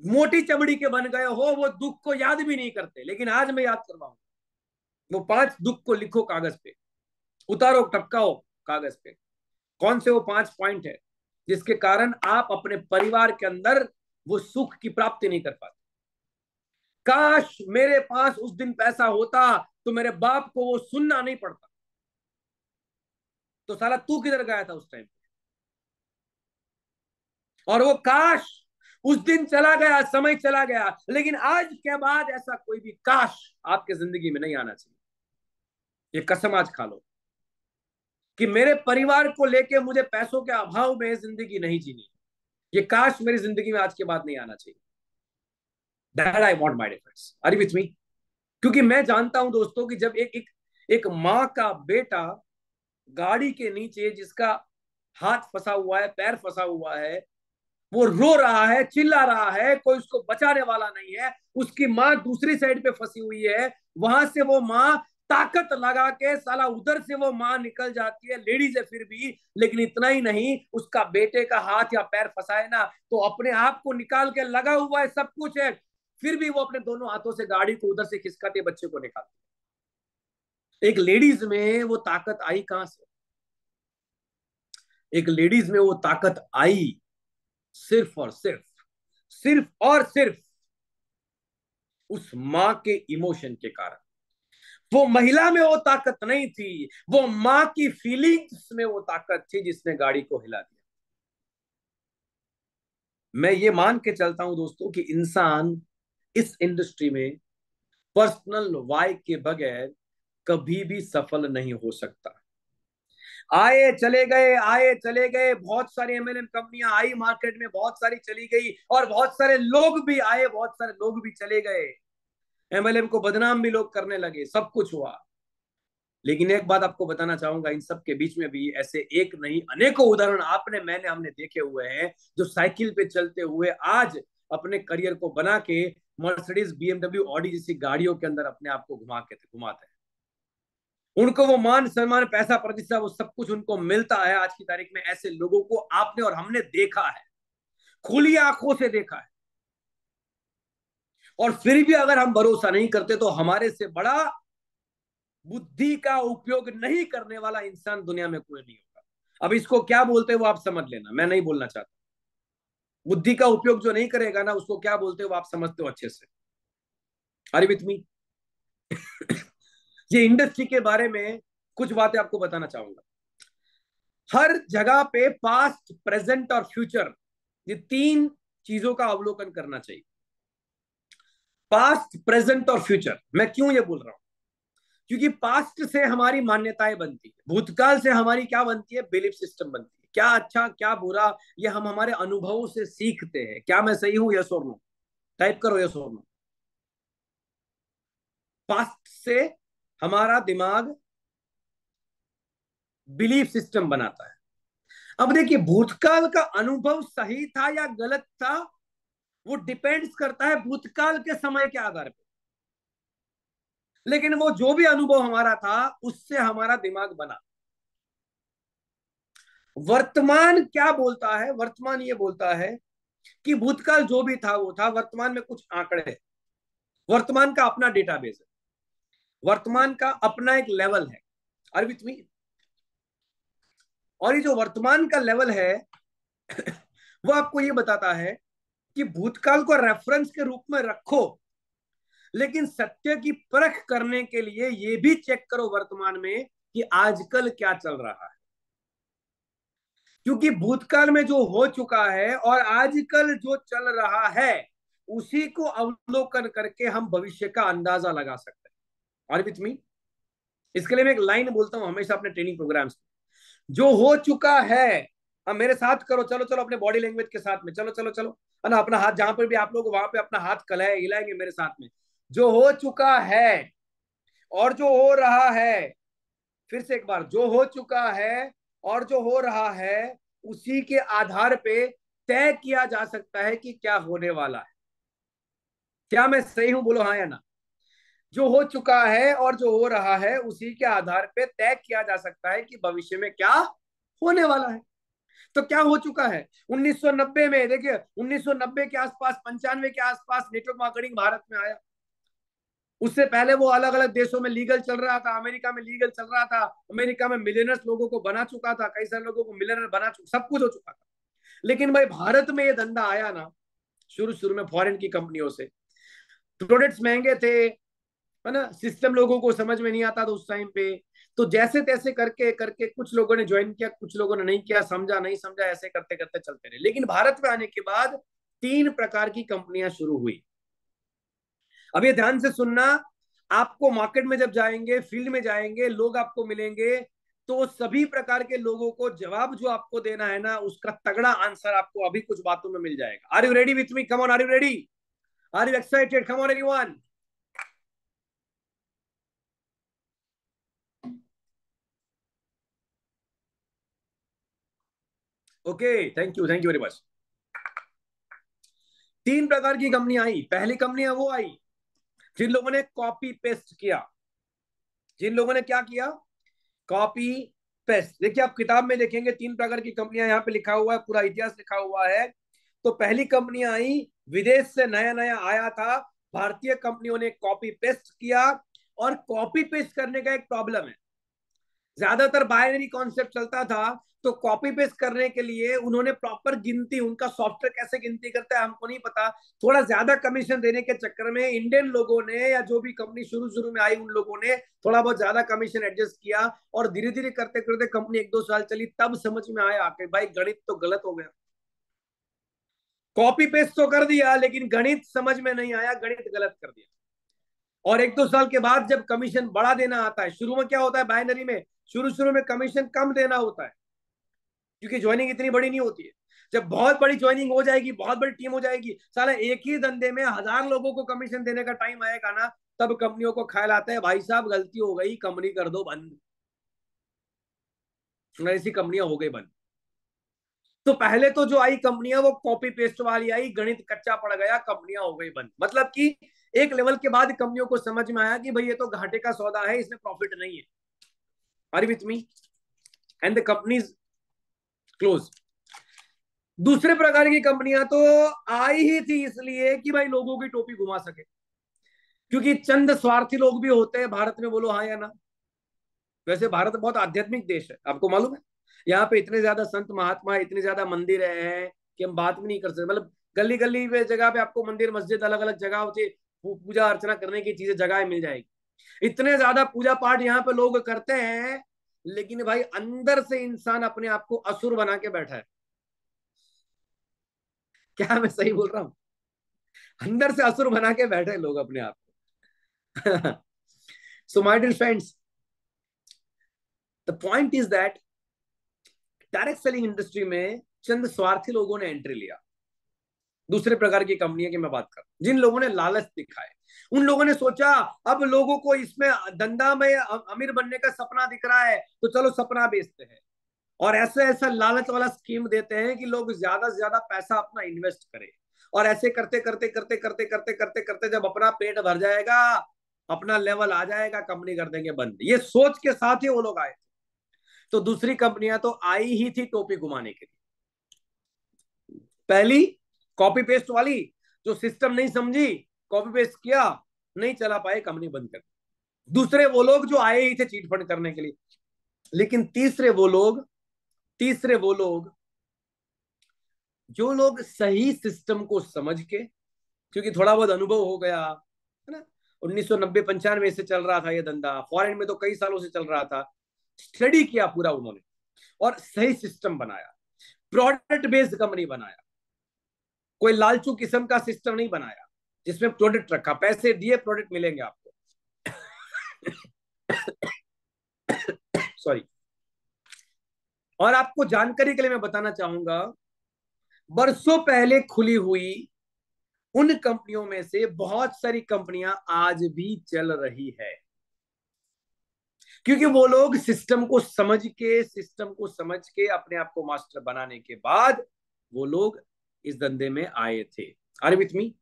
A: मोटी चमड़ी के बन गए हो, वो दुख को याद भी नहीं करते, लेकिन आज मैं याद करवाऊंगा। वो 5 दुख को लिखो कागज पे, उतारो, टपकाओ कागज पे। कौन से वो 5 पॉइंट है जिसके कारण आप अपने परिवार के अंदर वो सुख की प्राप्ति नहीं कर पाते। काश मेरे पास उस दिन पैसा होता तो मेरे बाप को वो सुनना नहीं पड़ता। तो साला तू किधर गया था उस टाइम? और वो काश उस दिन चला गया, समय चला गया, लेकिन आज के बाद ऐसा कोई भी काश आपके जिंदगी में नहीं आना चाहिए। ये कसम आज खा लो कि मेरे परिवार को लेके मुझे पैसों के अभाव में जिंदगी नहीं जीनी। ये काश मेरी जिंदगी में आज के बाद नहीं आना चाहिए। That I want my difference. Are you with me? क्योंकि मैं जानता हूं दोस्तों कि जब एक माँ का बेटा गाड़ी के नीचे, जिसका हाथ फंसा हुआ है, पैर फंसा हुआ है, वो रो रहा है, चिल्ला रहा है, कोई उसको बचाने वाला नहीं है, उसकी माँ दूसरी साइड पे फंसी हुई है, वहां से वो माँ ताकत लगा के साला उधर से वो माँ निकल जाती है, लेडीज है फिर भी, लेकिन इतना ही नहीं, उसका बेटे का हाथ या पैर फंसा है ना, तो अपने आप को निकाल के लगा हुआ है, सब कुछ है, फिर भी वो अपने दोनों हाथों से गाड़ी को उधर से खिसकाते बच्चे को निकालती है। एक लेडीज में वो ताकत आई कहां से? एक लेडीज में वो ताकत आई सिर्फ और सिर्फ, सिर्फ और सिर्फ उस माँ के इमोशन के कारण। वो महिला में वो ताकत नहीं थी, वो माँ की फीलिंग्स में वो ताकत थी जिसने गाड़ी को हिला दिया। मैं ये मान के चलता हूं दोस्तों कि इंसान इस इंडस्ट्री में पर्सनल वाई के बगैर कभी भी सफल नहीं हो सकता। आए चले गए, आए चले गए, बहुत सारी एमएलएम कंपनियां आई मार्केट में, बहुत सारी चली गई, और बहुत सारे लोग भी आए, बहुत सारे लोग भी चले गए, एमएलएम को बदनाम भी लोग करने लगे, सब कुछ हुआ। लेकिन एक बात आपको बताना चाहूंगा, इन सब के बीच में भी ऐसे एक नहीं अनेकों उदाहरण आपने, मैंने, हमने देखे हुए हैं, जो साइकिल पे चलते हुए आज अपने करियर को बना के मर्सिडीज, बीएमडब्ल्यू, ऑडी जैसी गाड़ियों के अंदर अपने आप को घुमाते हैं। उनको वो मान सम्मान, पैसा, प्रतिष्ठा, वो सब कुछ उनको मिलता है। आज की तारीख में ऐसे लोगों को आपने और हमने देखा है, खुली आंखों से देखा है। और फिर भी अगर हम भरोसा नहीं करते तो हमारे से बड़ा बुद्धि का उपयोग नहीं करने वाला इंसान दुनिया में कोई नहीं होगा। अब इसको क्या बोलते हैं वो आप समझ लेना, मैं नहीं बोलना चाहता। बुद्धि का उपयोग जो नहीं करेगा ना, उसको क्या बोलते हो आप समझते हो अच्छे से। अरे विथ मी, ये इंडस्ट्री के बारे में कुछ बातें आपको बताना चाहूंगा। हर जगह पे पास्ट, प्रेजेंट और फ्यूचर, ये 3 चीजों का अवलोकन करना चाहिए। पास्ट, प्रेजेंट और फ्यूचर। मैं क्यों ये बोल रहा हूं? क्योंकि पास्ट से हमारी मान्यताएं बनती है, भूतकाल से हमारी क्या बनती है, बिलीफ सिस्टम बनती है, क्या अच्छा क्या बुरा, ये हम हमारे अनुभवों से सीखते हैं। क्या मैं सही हूं? यस और नो? टाइप करो यस और नो। पास्ट से हमारा दिमाग बिलीफ सिस्टम बनाता है। अब देखिए, भूतकाल का अनुभव सही था या गलत था, वो डिपेंड्स करता है भूतकाल के समय के आधार पर। लेकिन वो जो भी अनुभव हमारा था, उससे हमारा दिमाग बना। वर्तमान क्या बोलता है? वर्तमान ये बोलता है कि भूतकाल जो भी था वो था, वर्तमान में कुछ आंकड़े हैं, वर्तमान का अपना डेटाबेस है, वर्तमान का अपना एक लेवल है। Are with me? और ये जो वर्तमान का लेवल है वो आपको ये बताता है कि भूतकाल को रेफरेंस के रूप में रखो, लेकिन सत्य की परख करने के लिए ये भी चेक करो वर्तमान में कि आजकल क्या चल रहा है। क्योंकि भूतकाल में जो हो चुका है और आजकल जो चल रहा है उसी को अवलोकन करके हम भविष्य का अंदाजा लगा सकते हैं। और विथ मी, इसके लिए मैं एक लाइन बोलता हूं हमेशा अपने ट्रेनिंग प्रोग्राम्स में, जो हो चुका है। अब मेरे साथ करो, चलो चलो, अपने बॉडी लैंग्वेज के साथ में, चलो चलो चलो, है ना, अपना हाथ जहां पर भी आप लोग वहां पे अपना हाथ कलाए हिलाएंगे मेरे साथ में। जो हो चुका है और जो हो रहा है, फिर से एक बार, जो हो चुका है और जो हो रहा है, उसी के आधार पे तय किया जा सकता है कि क्या होने वाला है। क्या मैं सही हूं? बोलो हाँ या ना। जो हो चुका है और जो हो रहा है, उसी के आधार पे तय किया जा सकता है कि भविष्य में क्या होने वाला है। तो क्या हो चुका है? 1990 में देखिए, 1990 के आसपास, 95 के आसपास नेटवर्क मार्केटिंग भारत में आया। उससे पहले वो अलग अलग देशों में लीगल चल रहा था, अमेरिका में लीगल चल रहा था, अमेरिका में मिलियनर्स लोगों को बना चुका था, कई सारे लोगों को मिलियनर बना चुका, सब कुछ हो चुका था। लेकिन भाई भारत में ये धंधा आया ना शुरू शुरू में फॉरेन की कंपनियों से। प्रोडक्ट्स महंगे थे, है ना, सिस्टम लोगों को समझ में नहीं आता था उस टाइम पे। तो जैसे तैसे करके करके कुछ लोगों ने ज्वाइन किया, कुछ लोगों ने नहीं किया, समझा नहीं समझा, ऐसे करते करते चलते रहे। लेकिन भारत में आने के बाद तीन प्रकार की कंपनियां शुरू हुई। अब ये ध्यान से सुनना, आपको मार्केट में जब जाएंगे, फील्ड में जाएंगे, लोग आपको मिलेंगे, तो सभी प्रकार के लोगों को जवाब जो आपको देना है ना, उसका तगड़ा आंसर आपको अभी कुछ बातों में मिल जाएगा। Are you ready with me? Come on, are you ready? Are you excited? Come on everyone. Okay, thank you very much. तीन प्रकार की कंपनी आई। पहली कंपनी वो आई जिन लोगों ने कॉपी पेस्ट किया। जिन लोगों ने क्या किया? Copy paste. देखिए, आप किताब में देखेंगे तीन प्रकार की कंपनियां, यहाँ पे लिखा हुआ है, पूरा इतिहास लिखा हुआ है। तो पहली कंपनियां आई, विदेश से नया नया आया था, भारतीय कंपनियों ने कॉपी पेस्ट किया। और कॉपी पेस्ट करने का एक प्रॉब्लम है, ज्यादातर बाइनरी कॉन्सेप्ट चलता था। तो कॉपी पेस्ट करने के लिए उन्होंने प्रॉपर गिनती, उनका सॉफ्टवेयर कैसे गिनती करता है हमको नहीं पता, थोड़ा ज्यादा कमीशन देने के चक्कर में इंडियन लोगों ने, या जो भी कंपनी शुरू शुरू में आई, उन लोगों ने थोड़ा बहुत ज्यादा कमीशन एडजस्ट किया। और धीरे धीरे करते करते कंपनी एक दो साल चली, तब समझ में आया कि भाई गणित तो गलत हो गया। कॉपी पेस्ट तो कर दिया, लेकिन गणित समझ में नहीं आया, गणित गलत कर दिया। और एक दो साल के बाद जब कमीशन बढ़ा देना आता है, शुरू में क्या होता है बाइनरी में, शुरू शुरू में कमीशन कम देना होता है, क्योंकि ज्वाइनिंग इतनी बड़ी नहीं होती है। जब बहुत बड़ी ज्वाइनिंग हो जाएगी, बहुत बड़ी टीम हो जाएगी, साला एक ही धंधे में 1,000 लोगों को कमीशन देने का टाइम आएगा ना, तब कंपनियों को ख्याल आता है भाई साहब गलती हो गई, कंपनी कर दो बंद। ऐसी कंपनियां हो गई बंद। तो पहले तो जो आई कंपनियां वो कॉपी पेस्ट वाली आई, गणित कच्चा पड़ गया, कंपनियां हो गई बंद। मतलब कि एक लेवल के बाद कंपनियों को समझ में आया कि भाई ये तो घाटे का सौदा है, इसमें प्रॉफिट नहीं है। Are with me? And the companies close. दूसरे प्रकार की कंपनियां तो आई ही थी इसलिए कि भाई लोगों की टोपी घुमा सके, क्योंकि चंद स्वार्थी लोग भी होते हैं भारत में, बोलो हाँ या ना। वैसे भारत बहुत आध्यात्मिक देश है, आपको मालूम है। यहाँ पे इतने ज्यादा संत महात्मा, इतने ज्यादा मंदिर हैं कि हम बात भी नहीं कर सकते। मतलब गली गली पे जगह पे आपको मंदिर मस्जिद अलग अलग जगह होती, पूजा अर्चना करने की चीजें जगह मिल जाएगी। इतने ज्यादा पूजा पाठ यहाँ पे लोग करते हैं, लेकिन भाई अंदर से इंसान अपने आप को असुर बना के बैठा है। क्या मैं सही बोल रहा हूँ? अंदर से असुर बना के बैठे लोग अपने आप को। So my dear friends, the point is that direct selling industry में चंद स्वार्थी लोगों ने एंट्री लिया। दूसरे प्रकार की कंपनियां की मैं बात कर, जिन लोगों ने लालच दिखाए। उन लोगों ने सोचा अब लोगों को इसमें धंधा में अमीर बनने का सपना दिख रहा है, तो चलो सपना बेचते हैं। और ऐसे ऐसा लालच वाला स्कीम देते हैं कि लोग ज्यादा से ज्यादा पैसा अपना इन्वेस्ट करें। और ऐसे करते करते करते करते करते करते करते जब अपना पेट भर जाएगा, अपना लेवल आ जाएगा, कंपनी कर देंगे बंद। ये सोच के साथ ही वो लोग आए थे। तो दूसरी कंपनियां तो आई ही थी टोपी घुमाने के लिए। पहली कॉपी पेस्ट वाली, जो सिस्टम नहीं समझी, कॉपी पेस्ट किया, नहीं चला पाए, कंपनी बंद कर दी। दूसरे वो लोग जो आए ही थे चीट फंड करने के लिए। लेकिन तीसरे वो लोग जो लोग सही सिस्टम को समझ के, क्योंकि थोड़ा बहुत अनुभव हो गया है ना, 1990 95 से चल रहा था ये धंधा, फॉरेन में तो कई सालों से चल रहा था, स्टडी किया पूरा उन्होंने और सही सिस्टम बनाया। प्रोडक्ट बेस्ड कंपनी बनाया, कोई लालचू किस्म का सिस्टम नहीं बनाया जिसमें प्रोडक्ट रखा, पैसे दिए प्रोडक्ट मिलेंगे आपको। सॉरी। और आपको जानकारी के लिए मैं बताना चाहूंगा, बरसों पहले खुली हुई उन कंपनियों में से बहुत सारी कंपनियां आज भी चल रही है, क्योंकि वो लोग सिस्टम को समझ के अपने आप को मास्टर बनाने के बाद वो लोग इस धंधे में आए थे। Are with me?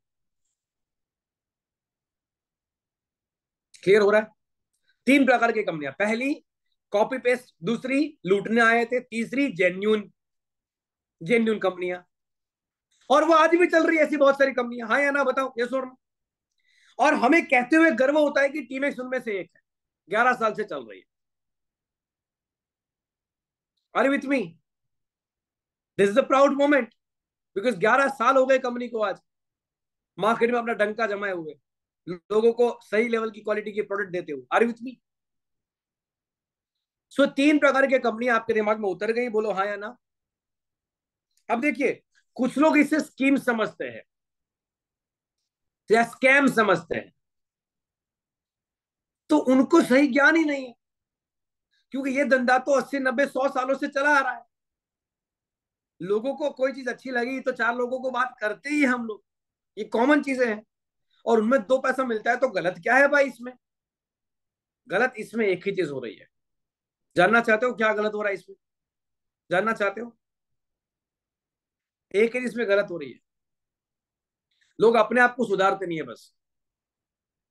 A: क्लियर हो रहा है? तीन प्रकार की कंपनियां, पहली कॉपी पेस्ट, दूसरी लूटने आए थे, तीसरी जेन्यून जेन्यून कंपनियां। और वो आज भी चल रही है ऐसी बहुत सारी कंपनियां, हाँ या ना बताओ, ये और नो। और हमें कहते हुए गर्व होता है कि टीमेक्स उनमें से एक है, 11 साल से चल रही है। Are with me? This is a proud moment, because 11 साल हो गए कंपनी को आज मार्केट में अपना डंका जमाए हुए, लोगों को सही लेवल की क्वालिटी के प्रोडक्ट देते हुए। आर विथ मी? सो तीन प्रकार की कंपनी आपके दिमाग में उतर गई, बोलो हाँ या ना। अब देखिए, कुछ लोग इसे स्कीम समझते हैं या स्कैम समझते हैं, तो उनको सही ज्ञान ही नहीं है, क्योंकि ये धंधा तो 80 90 100 सालों से चला आ रहा है। लोगों को कोई चीज अच्छी लगी तो चार लोगों को बात करते ही हम लोग, ये कॉमन चीजें हैं। और उनमें 2 पैसा मिलता है तो गलत क्या है भाई इसमें? गलत इसमें एक ही चीज हो रही है। जानना चाहते हो क्या गलत हो रहा है इसमें? जानना चाहते हो? एक ही चीज इसमें गलत हो रही है, लोग अपने आप को सुधारते नहीं है बस।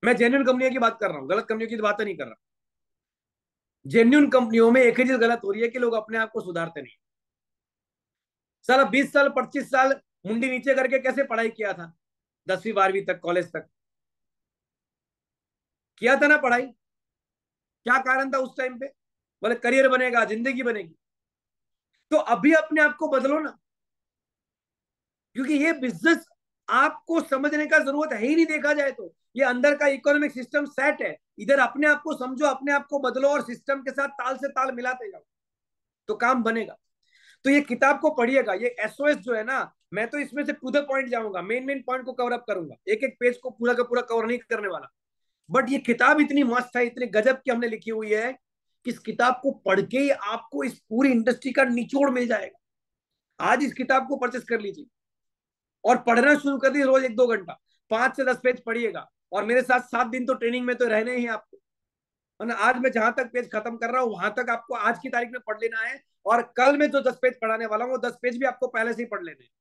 A: मैं जेन्युइन कंपनियों की बात कर रहा हूँ, गलत कंपनियों की तो बात नहीं कर रहा। जेन्युइन कंपनियों में एक ही चीज गलत हो रही है कि लोग अपने आप को सुधारते नहीं। साला 20 साल 25 साल मुंडी नीचे करके कैसे पढ़ाई किया था, 10वीं 12वीं तक, कॉलेज तक किया था ना पढ़ाई। क्या कारण था उस टाइम पे? बोले करियर बनेगा, जिंदगी बनेगी। तो अभी अपने आप को बदलो ना, क्योंकि ये बिजनेस आपको समझने का जरूरत है ही नहीं। देखा जाए तो ये अंदर का इकोनॉमिक सिस्टम सेट है, इधर अपने आप को समझो, अपने आप को बदलो और सिस्टम के साथ ताल से ताल मिलाते जाओ, तो काम बनेगा। तो ये किताब को पढ़िएगा, ये एसओएस जो है ना, मैं तो इसमें से टू द पॉइंट जाऊंगा, मेन मेन पॉइंट को कवर अप करूंगा, एक एक पेज को पूरा का पूरा कवर नहीं करने वाला। बट ये किताब इतनी मस्त है, इतने गजब की हमने लिखी हुई है कि इस किताब को पढ़ के ही आपको इस पूरी इंडस्ट्री का निचोड़ मिल जाएगा। आज इस किताब को परचेस कर लीजिए और पढ़ना शुरू कर दिए, रोज 1 2 घंटा 5 से 10 पेज पढ़िएगा। और मेरे साथ 7 दिन तो ट्रेनिंग में तो रहने ही आपको, वरना आज मैं जहां तक पेज खत्म कर रहा हूं वहां तक आपको आज की तारीख में पढ़ लेना है। और कल मैं जो 10 पेज पढ़ाने वाला हूँ वो 10 पेज भी आपको पहले से ही पढ़ लेने हैं।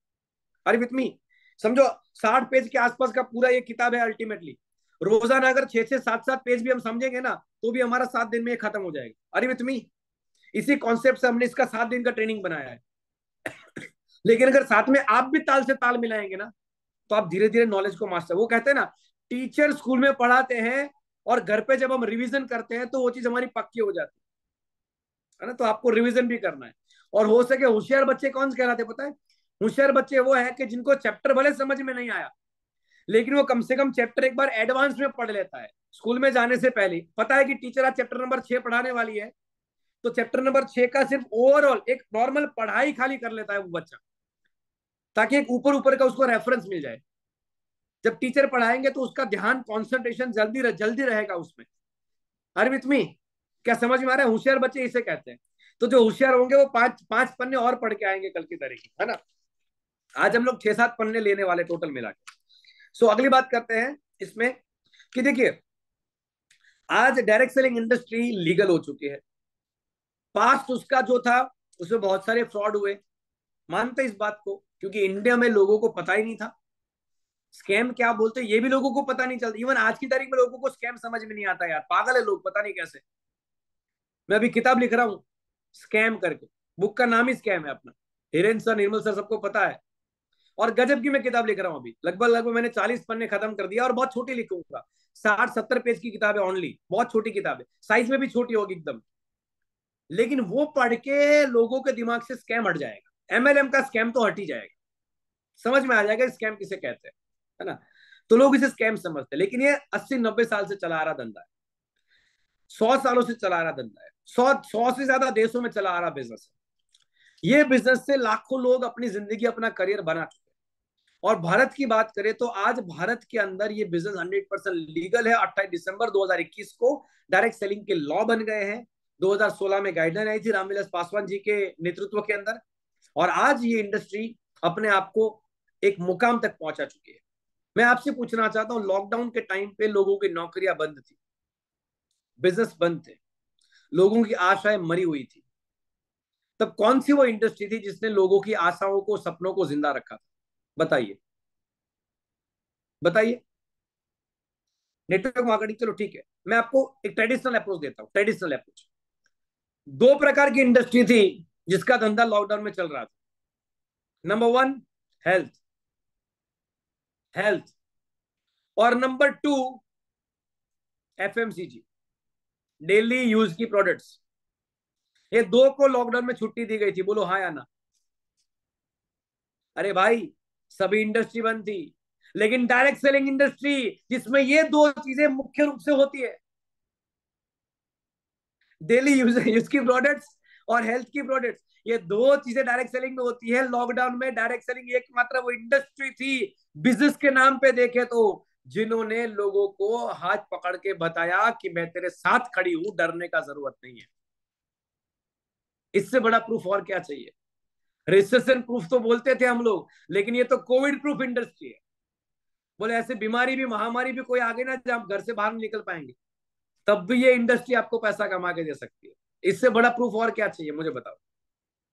A: अरे विथ मी? समझो 60 पेज के आसपास का पूरा ये किताब है अल्टीमेटली। रोजाना अगर 6 6 7 7 पेज भी हम समझेंगे ना तो भी हमारा 7 दिन में ये खत्म हो जाएगा। अरे विथ मी? इसी कॉन्सेप्ट से हमने इसका 7 दिन का ट्रेनिंग बनाया है। लेकिन अगर साथ में आप भी ताल से ताल मिलाएंगे ना तो आप धीरे धीरे नॉलेज को मास्टर, वो कहते हैं ना, टीचर स्कूल में पढ़ाते हैं और घर पे जब हम रिवीजन करते हैं तो वो चीज हमारी पक्की हो जाती है ना। तो आपको रिवीजन भी करना है। और हो सके होशियार बच्चे कौन कहलाते पता है? होशियार बच्चे वो है कि जिनको चैप्टर भले समझ में नहीं आया, लेकिन वो कम से कम चैप्टर एक बार एडवांस में पढ़ लेता है स्कूल में जाने से पहले। पता है कि टीचर आज चैप्टर नंबर 6 पढ़ाने वाली है, तो चैप्टर नंबर 6 का सिर्फ ओवरऑल एक नॉर्मल पढ़ाई खाली कर लेता है वो बच्चा, ताकि एक ऊपर ऊपर का उसको रेफरेंस मिल जाए। जब टीचर पढ़ाएंगे तो उसका ध्यान कॉन्सेंट्रेशन जल्दी रहेगा उसमें। अरे विथ मी? क्या समझ में आ रहा है? होशियार बच्चे इसे कहते हैं। तो जो होशियार होंगे वो 5 5 पन्ने और पढ़ के आएंगे कल की तारीख में, है ना। आज हम लोग 6 7 पन्ने लेने वाले टोटल मिला के। सो अगली बात करते हैं इसमें कि देखिए, आज डायरेक्ट सेलिंग इंडस्ट्री लीगल हो चुकी है। पास्ट उसका जो था उसमें बहुत सारे फ्रॉड हुए, मानते इस बात को, क्योंकि इंडिया में लोगों को पता ही नहीं था स्कैम क्या बोलते, ये भी लोगों को पता नहीं चलता। इवन आज की तारीख में लोगों को स्कैम समझ में नहीं आता यार, पागल है लोग, पता नहीं कैसे। मैं अभी किताब लिख रहा हूँ स्कैम करके, बुक का नाम ही स्कैम है अपना। हिरेन सर, निर्मल सर, सबको पता है। और गजब की मैं किताब लिख रहा हूँ अभी, लगभग लगभग मैंने 40 पन्ने खत्म कर दिया और बहुत छोटी लिखूंगा, 60 70 पेज की किताब है ओनली, बहुत छोटी किताब है, साइज में भी छोटी होगी एकदम। लेकिन वो पढ़ के लोगों के दिमाग से स्कैम हट जाएगा, एमएलएम का स्कैम तो हट ही जाएगा, समझ में आ जाएगा स्कैम किसे कहते हैं, है ना। तो लोग इसे स्कैम समझते हैं, लेकिन ये 80 90 साल से चला आ रहा धंधा है, 100 सालों से चला आ रहा धंधा है, 100 100 से ज्यादा देशों में चला आ रहा बिजनेस है। ये बिजनेस से लाखों लोग अपनी जिंदगी, अपना करियर बना चुके हैं। और भारत की बात करें तो आज भारत के अंदर ये बिजनेस 100% लीगल है। 28 दिसंबर 2021 को डायरेक्ट सेलिंग के लॉ बन गए हैं। 2016 में गाइडलाइन आई थी रामविलास पासवान जी के नेतृत्व के अंदर। और आज ये इंडस्ट्री अपने आप को एक मुकाम तक पहुंचा चुकी है। मैं आपसे पूछना चाहता हूं, लॉकडाउन के टाइम पे लोगों की नौकरियां बंद थी, बिजनेस बंद थे, लोगों की आशाएं मरी हुई थी, तब कौन सी वो इंडस्ट्री थी जिसने लोगों की आशाओं को, सपनों को जिंदा रखा था? बताइए, बताइए। नेटवर्क मार्केटिंग, चलो ठीक है, मैं आपको एक ट्रेडिशनल अप्रोच देता हूं। ट्रेडिशनल अप्रोच, दो प्रकार की इंडस्ट्री थी जिसका धंधा लॉकडाउन में चल रहा था। Number one, health, health. और number two, FMCG, daily use की प्रोडक्ट्स। ये दो को लॉकडाउन में छुट्टी दी गई थी, बोलो हाँ या ना? अरे भाई, सभी इंडस्ट्री बंद थी, लेकिन डायरेक्ट सेलिंग इंडस्ट्री, जिसमें ये दो चीजें मुख्य रूप से होती है, डेली यूज की प्रोडक्ट्स और हेल्थ की प्रोडक्ट्स, ये दो चीजें डायरेक्ट सेलिंग में होती है। लॉकडाउन में डायरेक्ट सेलिंग एकमात्र वो इंडस्ट्री थी, बिजनेस के नाम पे देखे तो, जिन्होंने लोगों को हाथ पकड़ के बताया कि मैं तेरे साथ खड़ी हूं, डरने का जरूरत नहीं है। इससे बड़ा प्रूफ और क्या चाहिए? रिसेशन प्रूफ तो बोलते थे हम लोग, लेकिन ये तो कोविड प्रूफ इंडस्ट्री है। बोले ऐसे बीमारी भी, महामारी भी कोई आगे ना, जब आप घर से बाहर नहीं निकल पाएंगे, तब भी ये इंडस्ट्री आपको पैसा कमा के दे सकती है। इससे बड़ा प्रूफ और क्या चाहिए, मुझे बताओ,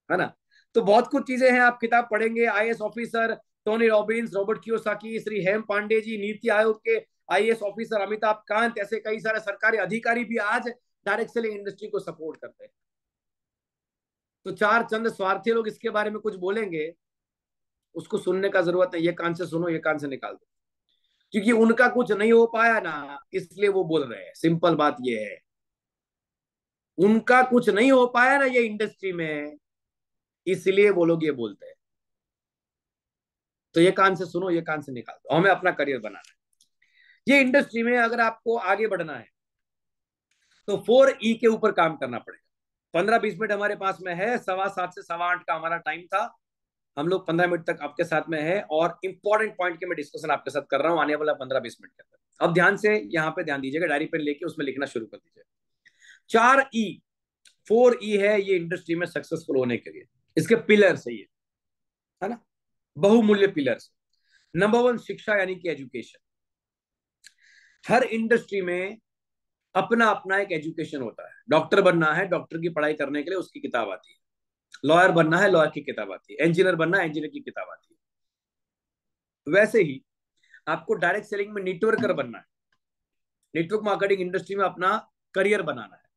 A: है ना? तो बहुत कुछ चीजें हैं, आप किताब पढ़ेंगे, IAS officer Tony Robbins, Robert Kiyosaki, Shri Hem Pande ji, Niti Aayog के आईएएस ऑफिसर अमिताभ कांत, ऐसे कई सारे सरकारी अधिकारी भी आज डायरेक्ट सेलिंग इंडस्ट्री को सपोर्ट करते हैं। तो चार चंद स्वार्थी लोग इसके बारे में कुछ बोलेंगे, उसको सुनने का जरूरत है। ये कान से सुनो, ये कान से निकाल दो, क्योंकि उनका कुछ नहीं हो पाया ना, इसलिए वो बोल रहे हैं। सिंपल बात ये है, उनका कुछ नहीं हो पाया ना ये इंडस्ट्री में, इसलिए वो लोग ये बोलते हैं। तो ये कान से सुनो, ये कान से निकाल दो, हमें अपना करियर बनाना है। ये इंडस्ट्री में अगर आपको आगे बढ़ना है तो 4E के ऊपर काम करना पड़ेगा। 15-20 मिनट हमारे पास में है, 7:15 से 8:15 का हमारा टाइम था। हम लोग 15 मिनट तक आपके साथ में है, और इंपॉर्टेंट पॉइंट के मैं डिस्कशन आपके साथ कर रहा हूं आने वाला 15-20 मिनट के अंदर। अब ध्यान से यहाँ पे ध्यान दीजिएगा, डायरी पेन लेके उसमें लिखना शुरू कर दीजिए। 4E, 4E है ये इंडस्ट्री में सक्सेसफुल होने के लिए, इसके पिलर्स है ये, है ना? बहुमूल्य पिलर्स। नंबर वन, शिक्षा यानी कि एजुकेशन। हर इंडस्ट्री में अपना अपना एक एजुकेशन होता है। डॉक्टर बनना है, डॉक्टर की पढ़ाई करने के लिए उसकी किताब आती है। लॉयर बनना है, लॉयर की किताब आती है। इंजीनियर बनना है, इंजीनियर की किताब आती है। वैसे ही आपको डायरेक्ट सेलिंग में नेटवर्कर बनना है, नेटवर्क मार्केटिंग इंडस्ट्री में अपना करियर बनाना है,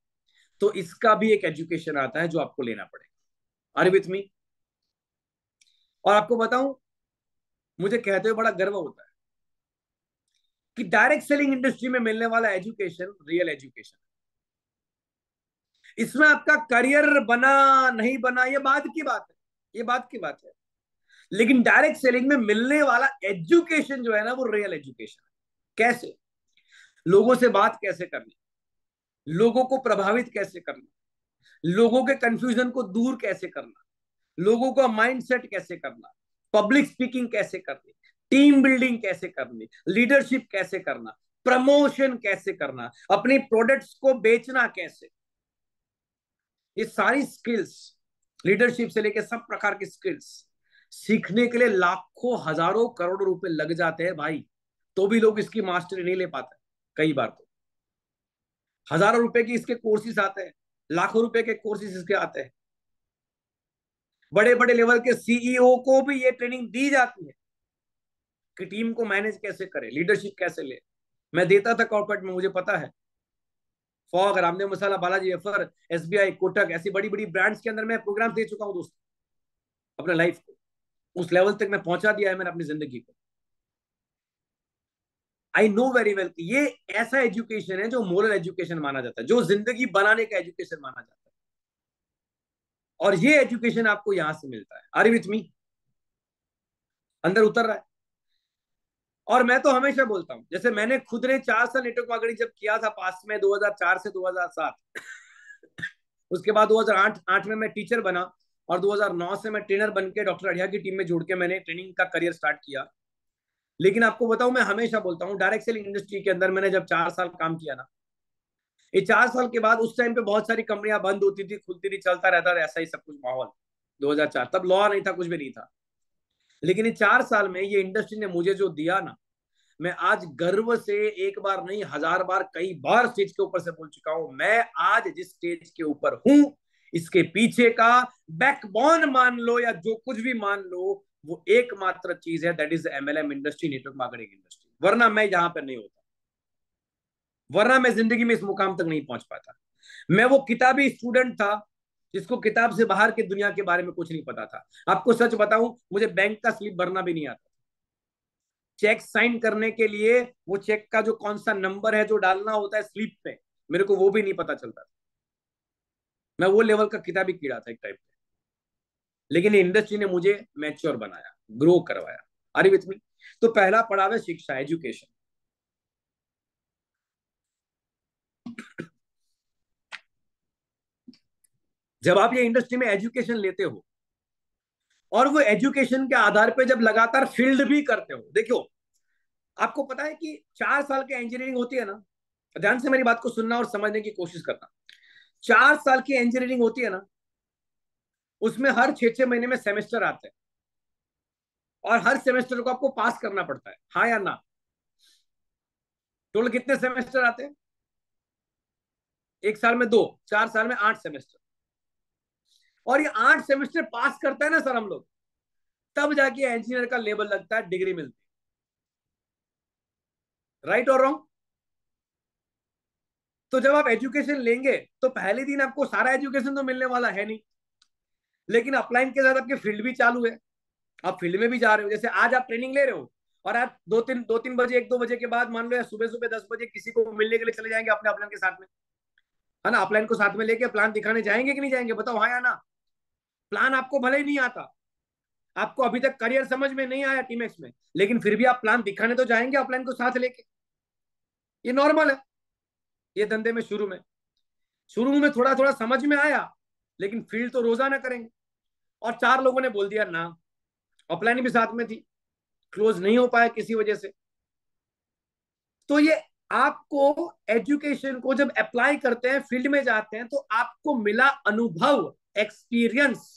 A: तो इसका भी एक एजुकेशन आता है जो आपको लेना पड़ेगा। Are with me? और आपको बताऊं, मुझे कहते हुए बड़ा गर्व होता है कि डायरेक्ट सेलिंग इंडस्ट्री में मिलने वाला एजुकेशन रियल एजुकेशन। इसमें आपका करियर बना नहीं बना, ये बात की बात है, ये बात की बात है। लेकिन डायरेक्ट सेलिंग में मिलने वाला एजुकेशन जो है ना, वो रियल एजुकेशन है। कैसे? लोगों से बात कैसे करनी, लोगों को प्रभावित कैसे करना, लोगों के कंफ्यूजन को दूर कैसे करना, लोगों का माइंडसेट कैसे करना, पब्लिक स्पीकिंग कैसे करनी, टीम बिल्डिंग कैसे करनी, लीडरशिप कैसे करना, प्रमोशन कैसे करना, अपनी प्रोडक्ट्स को बेचना कैसे, ये सारी स्किल्स, लीडरशिप से लेकर सब प्रकार की स्किल्स सीखने के लिए लाखों, हजारों, करोड़ों रुपए लग जाते हैं भाई। तो भी लोग इसकी मास्टरी नहीं ले पाते। कई बार तो हजारों रुपए की इसके कोर्सेज आते हैं, लाखों रुपए के कोर्सेज इसके आते हैं। बड़े बड़े लेवल के सीईओ को भी ये ट्रेनिंग दी जाती है कि टीम को मैनेज कैसे करे, लीडरशिप कैसे ले। मैं देता था कॉर्पोरेट में, मुझे पता है। फॉग, रामदेव मसाला, बालाजी वेफर, एसबीआई, कोटक, ऐसी बड़ी बड़ी ब्रांड्स के अंदर मैं प्रोग्राम दे चुका हूं दोस्त। अपने लाइफ को उस लेवल तक मैं पहुंचा दिया है मैंने अपनी जिंदगी को। आई नो वेरी वेल कि ये ऐसा एजुकेशन है जो मोरल एजुकेशन माना जाता है, जो जिंदगी बनाने का एजुकेशन माना जाता है। और ये एजुकेशन आपको यहां से मिलता है। Are you with me? अंदर उतर रहा है? और मैं तो हमेशा बोलता हूं, जैसे मैंने खुद ने 4 साल नेटवर्क मार्केटिंग जब किया था पास में, 2004 से 2007, उसके बाद 2008 में मैं टीचर बना, और 2009 से मैं ट्रेनर बन के डॉक्टर अढ़िया की टीम में जुड़ के मैंने ट्रेनिंग का करियर स्टार्ट किया। लेकिन आपको बताऊं, मैं हमेशा बोलता हूं, डायरेक्ट सेलिंग इंडस्ट्री के अंदर मैंने जब 4 साल काम किया ना, ये 4 साल के बाद उस टाइम पे बहुत सारी कंपनियां बंद होती थी, खुलती थी, चलता रहता था, ऐसा ही सब कुछ माहौल। 2004 तब लॉ नहीं था, कुछ भी नहीं था। लेकिन ये 4 साल में ये इंडस्ट्री ने मुझे जो दिया ना, मैं आज गर्व से एक बार नहीं, 1000 बार, कई बार स्टेज के ऊपर से बोल चुका हूं, मैं आज जिस स्टेज के ऊपर हूं, इसके पीछे का बैकबोन मान लो या जो कुछ भी मान लो, वो एकमात्र चीज है, that is MLM industry, network marketing industry. वरना मैं यहां पर नहीं होता, वरना मैं जिंदगी में इस मुकाम तक नहीं पहुंच पाता। मैं वो किताबी स्टूडेंट था जिसको किताब से बाहर की दुनिया के बारे में कुछ नहीं पता था। आपको सच बताऊं, मुझे बैंक का स्लिप भरना भी नहीं आता। चेक साइन करने के लिए वो चेक का जो कौन सा नंबर है जो डालना होता है स्लिप पे, मेरे को वो भी नहीं पता चलता था। मैं वो लेवल का किताबी कीड़ा था एक टाइप पे। लेकिन इंडस्ट्री ने मुझे मैच्योर बनाया, ग्रो करवाया। अरे विथ मी। तो पहला पड़ाव है शिक्षा, एजुकेशन। जब आप ये इंडस्ट्री में एजुकेशन लेते हो और वो एजुकेशन के आधार पे जब लगातार फील्ड भी करते हो, देखो आपको पता है कि 4 साल की इंजीनियरिंग होती है ना, ध्यान से मेरी बात को सुनना और समझने की कोशिश करना। 4 साल की इंजीनियरिंग होती है ना, उसमें हर 6 6 महीने में सेमेस्टर आते हैं और हर सेमेस्टर को आपको पास करना पड़ता है, हाँ या ना? टोटल कितने सेमेस्टर आते हैं? एक साल में 2, 4 साल में 8 सेमेस्टर। और ये 8 सेमेस्टर पास करता है ना सर हम लोग, तब जाके इंजीनियर का लेवल लगता है, डिग्री मिलती है। राइट और रॉन्ग? तो जब आप एजुकेशन लेंगे तो पहले दिन आपको सारा एजुकेशन तो मिलने वाला है नहीं, लेकिन अपलाइन के साथ आपके फील्ड भी चालू है, आप फील्ड में भी जा रहे हो। जैसे आज आप ट्रेनिंग ले रहे हो और आप दो तीन बजे, 1 2 बजे के बाद मान लो, या सुबह सुबह 10 बजे किसी को मिलने के लिए चले जाएंगे अपने अपलाइन के साथ में, है ना? अपलाइन को साथ में लेके प्लान दिखाने जाएंगे कि नहीं जाएंगे? बताओ हाँ या ना? प्लान आपको भले ही नहीं आता, आपको अभी तक करियर समझ में नहीं आया टीमेक्स में, लेकिन फिर भी आप प्लान दिखाने तो जाएंगे अपलाइन को साथ लेके। ये नॉर्मल है। ये धंधे में शुरू में थोड़ा थोड़ा समझ में आया, लेकिन फील्ड तो रोजाना करेंगे। और 4 लोगों ने बोल दिया ना, अपलाइन भी साथ में थी, क्लोज नहीं हो पाया किसी वजह से। तो ये आपको एजुकेशन को जब अप्लाई करते हैं, फील्ड में जाते हैं, तो आपको मिला अनुभव, एक्सपीरियंस,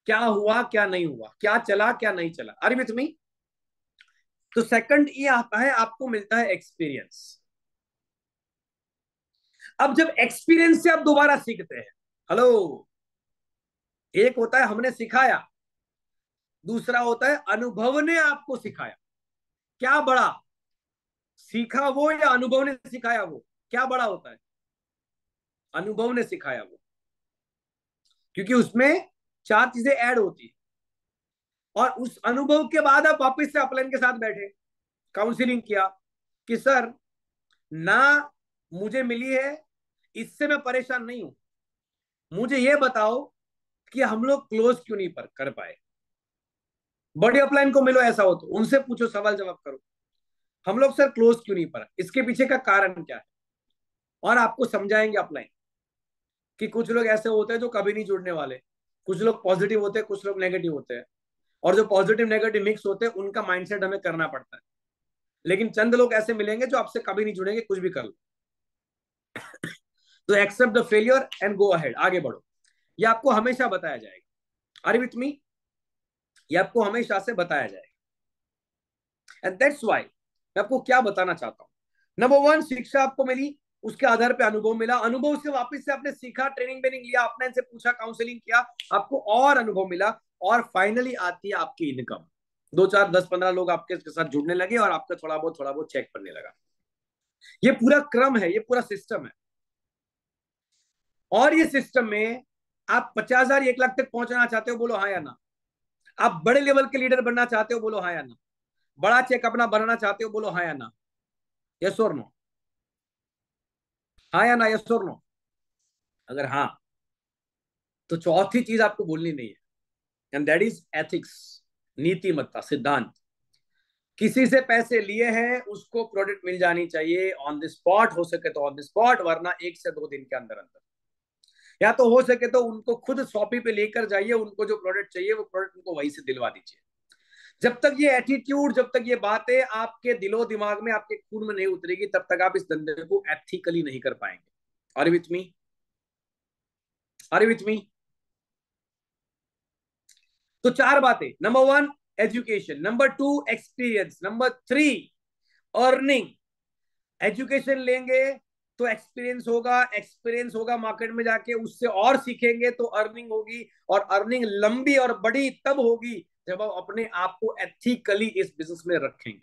A: क्या हुआ क्या नहीं हुआ, क्या चला क्या नहीं चला। अरे विथ मी। तो सेकंड ये आता है, आपको मिलता है एक्सपीरियंस। अब जब एक्सपीरियंस से आप दोबारा सीखते हैं, हेलो, एक होता है हमने सिखाया, दूसरा होता है अनुभव ने आपको सिखाया। क्या बड़ा, सीखा वो या अनुभव ने सिखाया वो? क्या बड़ा होता है? अनुभव ने सिखाया वो, क्योंकि उसमें 4 चीजें ऐड होती है। और उस अनुभव के बाद आप वापस से अपलाइन के साथ बैठे, काउंसलिंग किया कि सर, ना मुझे मिली है, इससे मैं परेशान नहीं हूं, मुझे ये बताओ कि हम लोग क्लोज क्यों नहीं कर पाए। बड़ी अपलाइन को मिलो ऐसा हो तो उनसे पूछो, सवाल जवाब करो, हम लोग सर क्लोज क्यों नहीं पड़ा, इसके पीछे का कारण क्या है। और आपको समझाएंगे अपलाइन कि कुछ लोग ऐसे होते हैं जो कभी नहीं जुड़ने वाले, कुछ लोग पॉजिटिव होते हैं, कुछ लोग नेगेटिव होते हैं, और जो पॉजिटिव नेगेटिव मिक्स होते हैं उनका माइंडसेट हमें करना पड़ता है। लेकिन चंद लोग ऐसे मिलेंगे जो आपसे कभी नहीं जुड़ेंगे, कुछ भी कर लो। तो accept the failure and go ahead, आगे बढ़ो। ये आपको हमेशा बताया जाएगा। Are with me? ये आपको हमेशा से बताया जाएगा। एंड दैट्स व्हाई मैं आपको क्या बताना चाहता हूं। नंबर 1, शिक्षा आपको मिली, उसके आधार पे अनुभव मिला, अनुभव से वापस से आपने सीखा, ट्रेनिंग वेनिंग लिया, अपने से पूछा, काउंसलिंग किया, आपको और अनुभव मिला। और फाइनली आती है आपकी इनकम। 2 4 10 15 लोग आपके साथ जुड़ने लगे और आपका थोड़ा बहुत चेक करने लगा। ये पूरा क्रम है, ये पूरा सिस्टम है। और ये सिस्टम में आप 50,000 1 लाख तक पहुंचना चाहते हो, बोलो हाँ या ना? आप बड़े लेवल के लीडर बनना चाहते हो, बोलो हाँ या ना? बड़ा चेक अपना बनाना चाहते हो, बोलो हाँ या ना? यस और नो? हाँ या ना, यस और नो? अगर हाँ, तो चौथी चीज आपको बोलनी नहीं है, एंड दैट इज एथिक्स, नीतिमत्ता, सिद्धांत। किसी से पैसे लिए हैं, उसको प्रोडक्ट मिल जानी चाहिए ऑन द स्पॉट, हो सके तो ऑन द स्पॉट, वरना 1 से 2 दिन के अंदर अंदर। या तो हो सके तो उनको खुद शॉपी पे लेकर जाइए, उनको जो प्रोडक्ट चाहिए वो प्रोडक्ट उनको वहीं से दिलवा दीजिए। जब तक ये एटीट्यूड, जब तक ये बातें आपके दिलो दिमाग में, आपके खून में नहीं उतरेगी, तब तक आप इस धंधे को एथिकली नहीं कर पाएंगे। Are with me? Are with me? तो चार बातें। Number one, education. Number two, experience. Number three, earning. Education लेंगे तो एक्सपीरियंस होगा, एक्सपीरियंस होगा मार्केट में जाके, उससे और सीखेंगे तो अर्निंग होगी, और अर्निंग लंबी और बड़ी तब होगी जब आप अपने आप को एथिकली इस बिजनेस में रखेंगे,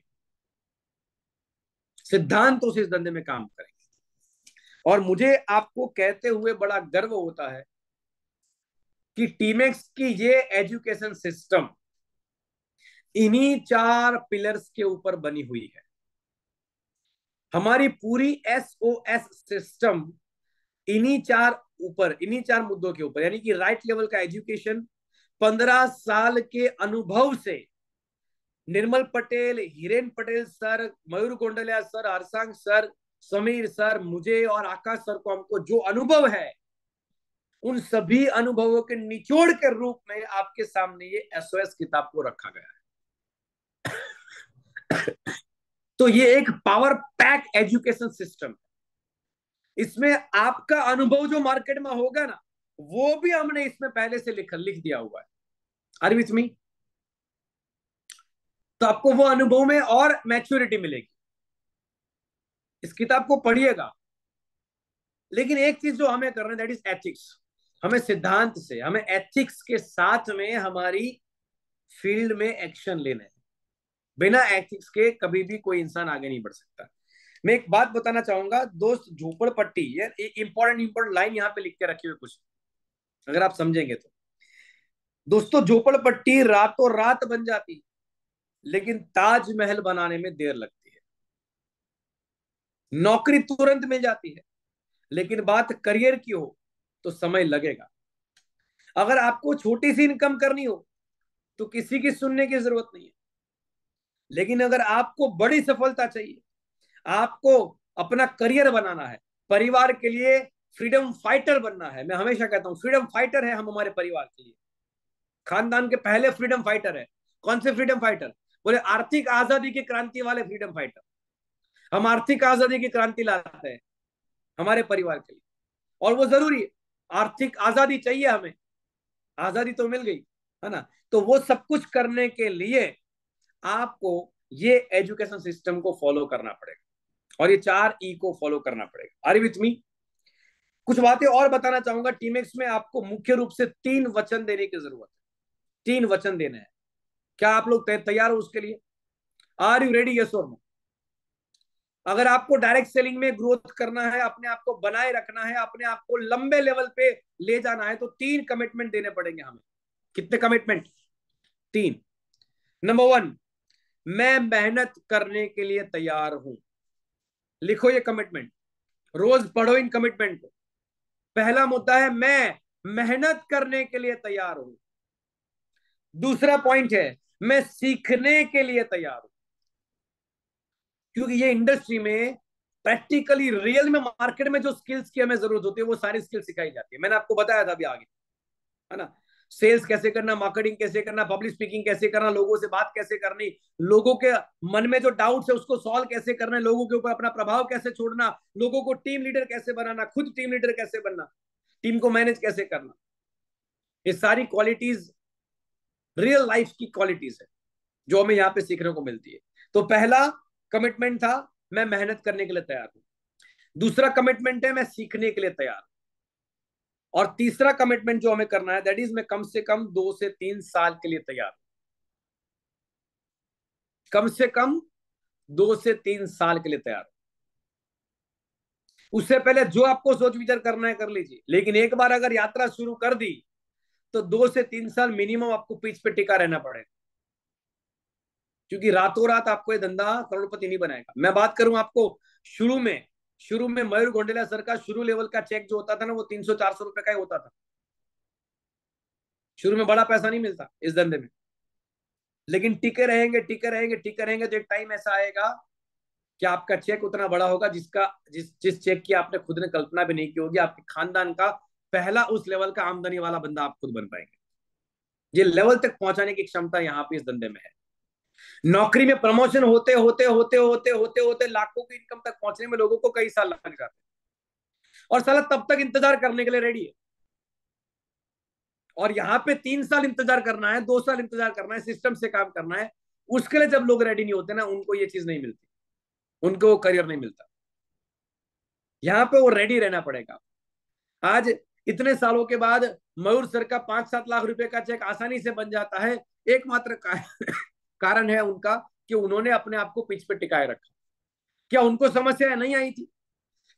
A: सिद्धांतों से इस धंधे में काम करेंगे। और मुझे आपको कहते हुए बड़ा गर्व होता है कि टीमेक्स की ये एजुकेशन सिस्टम इन्हीं चार पिलर्स के ऊपर बनी हुई है। हमारी पूरी एसओएस सिस्टम इन्हीं चार मुद्दों के ऊपर, यानी कि राइट लेवल का एजुकेशन, 15 साल के अनुभव से Nirmal Patel, Hiren Patel sir, Mayur Gondaliya sir, Harsang sir, Samir sir, मुझे और आकाश सर को, हमको जो अनुभव है उन सभी अनुभवों के निचोड़ के रूप में आपके सामने ये एसओएस किताब को रखा गया है। तो ये एक पावर पैक एजुकेशन सिस्टम है। इसमें आपका अनुभव जो मार्केट में होगा ना, वो भी हमने इसमें पहले से लिख दिया हुआ है। Are with me? तो आपको वो अनुभव में और मैच्योरिटी मिलेगी। इस किताब को पढ़िएगा। लेकिन एक चीज जो हमें करना है, दैट इज एथिक्स। हमें सिद्धांत से, हमें एथिक्स के साथ में हमारी फील्ड में एक्शन लेने हैं। बिना एथिक्स के कभी भी कोई इंसान आगे नहीं बढ़ सकता। मैं एक बात बताना चाहूंगा दोस्त, झोपड़पट्टी, ये इंपॉर्टेंट इंपॉर्टेंट लाइन यहाँ पे लिख के रखे हुए कुछ, अगर आप समझेंगे तो। दोस्तों, झोपड़पट्टी रातों रात बन जाती, लेकिन ताजमहल बनाने में देर लगती है। नौकरी तुरंत मिल जाती है, लेकिन बात करियर की हो तो समय लगेगा। अगर आपको छोटी सी इनकम करनी हो तो किसी की सुनने की जरूरत नहीं है। लेकिन अगर आपको बड़ी सफलता चाहिए, आपको अपना करियर बनाना है, परिवार के लिए फ्रीडम फाइटर बनना है, मैं हमेशा कहता हूं फ्रीडम फाइटर है हम हमारे परिवार के लिए। खानदान के पहले फ्रीडम फाइटर है। कौन से फ्रीडम फाइटर? बोले आर्थिक आजादी की क्रांति वाले फ्रीडम फाइटर। हम आर्थिक आजादी की क्रांति लाते हैं हमारे परिवार के लिए, और वो जरूरी है। आर्थिक आजादी चाहिए हमें, आजादी तो मिल गई है ना। तो वो सब कुछ करने के लिए आपको ये एजुकेशन सिस्टम को फॉलो करना पड़ेगा, और ये 4 ई को फॉलो करना पड़ेगा। Are with me? कुछ बातें और बताना चाहूंगा। टीमेक्स में आपको मुख्य रूप से 3 वचन देने की जरूरत है। 3 वचन देने हैं। क्या आप लोग तैयार हो उसके लिए? Are you ready? यस और नो? अगर आपको डायरेक्ट सेलिंग में ग्रोथ करना है, अपने आप को बनाए रखना है, अपने आप को लंबे लेवल पे ले जाना है, तो 3 कमिटमेंट देने पड़ेंगे हमें। कितने कमिटमेंट? 3। नंबर 1, मैं मेहनत करने के लिए तैयार हूं। लिखो ये कमिटमेंट, रोज पढ़ो इन कमिटमेंट को। पहला मुद्दा है, मैं मेहनत करने के लिए तैयार हूं। दूसरा पॉइंट है, मैं सीखने के लिए तैयार हूं। क्योंकि ये इंडस्ट्री में प्रैक्टिकली रियल में मार्केट में जो स्किल्स की हमें जरूरत होती है, वो सारी स्किल्स सिखाई जाती है। मैंने आपको बताया था अभी आगे, है ना। सेल्स कैसे करना, मार्केटिंग कैसे करना, पब्लिक स्पीकिंग कैसे करना, लोगों से बात कैसे करनी, लोगों के मन में जो डाउट्स है उसको सॉल्व कैसे करना, लोगों के ऊपर अपना प्रभाव कैसे छोड़ना, लोगों को टीम लीडर कैसे बनाना, खुद टीम लीडर कैसे बनना, टीम को मैनेज कैसे करना, ये सारी क्वालिटीज रियल लाइफ की क्वालिटीज है जो हमें यहाँ पे सीखने को मिलती है। तो पहला कमिटमेंट था, मैं मेहनत करने के लिए तैयार हूं। दूसरा कमिटमेंट है, मैं सीखने के लिए तैयार हूं। और तीसरा कमिटमेंट जो हमें करना है, दैट इज मैं कम से कम 2 से 3 साल के लिए तैयार हूं। कम से कम 2 से 3 साल के लिए तैयार हूं। उससे पहले जो आपको सोच विचार करना है कर लीजिए, लेकिन एक बार अगर यात्रा शुरू कर दी तो 2 से 3 साल मिनिमम आपको पिच पे टिका रहना पड़ेगा। क्योंकि रातों रात आपको ये धंधा करोड़पति नहीं बनाएगा। मैं बात करूं आपको, शुरू में मयूर गोंडेला सर का शुरू लेवल का चेक जो होता था ना, वो 300-400 रुपए का ही होता था। शुरू में बड़ा पैसा नहीं मिलता इस धंधे में। लेकिन टिके रहेंगे, टिके रहेंगे, टिके रहेंगे, तो एक टाइम ऐसा आएगा कि आपका चेक उतना बड़ा होगा जिस जिस चेक की आपने खुद ने कल्पना भी नहीं की होगी। आपके खानदान का पहला उस लेवल का आमदनी वाला बंदा आप खुद बन पाएंगे। ये लेवल तक पहुंचाने की क्षमता यहाँ पे इस धंधे में है। नौकरी में प्रमोशन होते होते होते होते होते होते लाखों की इनकम तक पहुंचने में लोगों को कई साल लग जाते हैं, और साला तब तक इंतजार करने के लिए रेडी है। और यहाँ पे 3 साल इंतजार करना है, 2 साल इंतजार करना है, सिस्टम से काम करना है। उसके लिए जब लोग रेडी नहीं होते ना, उनको ये चीज नहीं मिलती, उनको वो करियर नहीं मिलता। यहाँ पे वो रेडी रहना पड़ेगा। आज इतने सालों के बाद मयूर सर का 5-7 लाख रुपए का चेक आसानी से बन जाता है। एकमात्र कारण है उनका कि उन्होंने अपने आप को पिच पे टिकाए रखा। क्या उनको समस्या नहीं आई थी?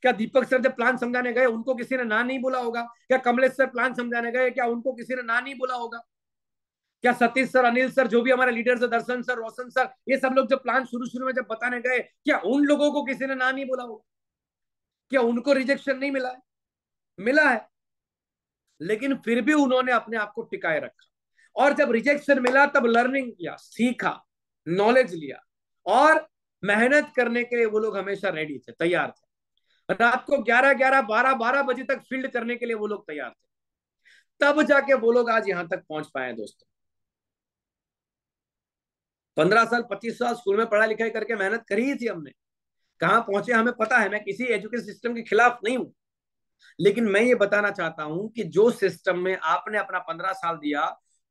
A: क्या दीपक सर जब प्लान समझाने गए उनको किसी ने ना नहीं बोला होगा? क्या कमलेश सर प्लान समझाने गए, क्या उनको किसी ने ना नहीं बोला होगा? क्या सतीश सर, अनिल सर, जो भी हमारे लीडर्स है, दर्शन सर, रोशन सर, ये सब लोग जब प्लान शुरू शुरू में जब बताने गए, क्या उन लोगों को किसी ने ना नहीं बोला होगा? क्या उनको रिजेक्शन नहीं मिला है? मिला है। लेकिन फिर भी उन्होंने अपने आप को टिकाए रखा। और जब रिजेक्शन मिला तब लर्निंग किया, सीखा, नॉलेज लिया, और मेहनत करने के लिए वो लोग हमेशा रेडी थे, तैयार थे। रात को 11-11, 12-12 बजे तक फील्ड करने के लिए वो लोग तैयार थे। तब जाके वो लोग आज यहां तक पहुंच पाए दोस्तों। 15 साल 25 साल स्कूल में पढ़ाई लिखाई करके मेहनत करी थी हमने, कहां पहुंचे हमें पता है। मैं किसी एजुकेशन सिस्टम के खिलाफ नहीं हूं, लेकिन मैं ये बताना चाहता हूं कि जो सिस्टम में आपने अपना 15 साल दिया,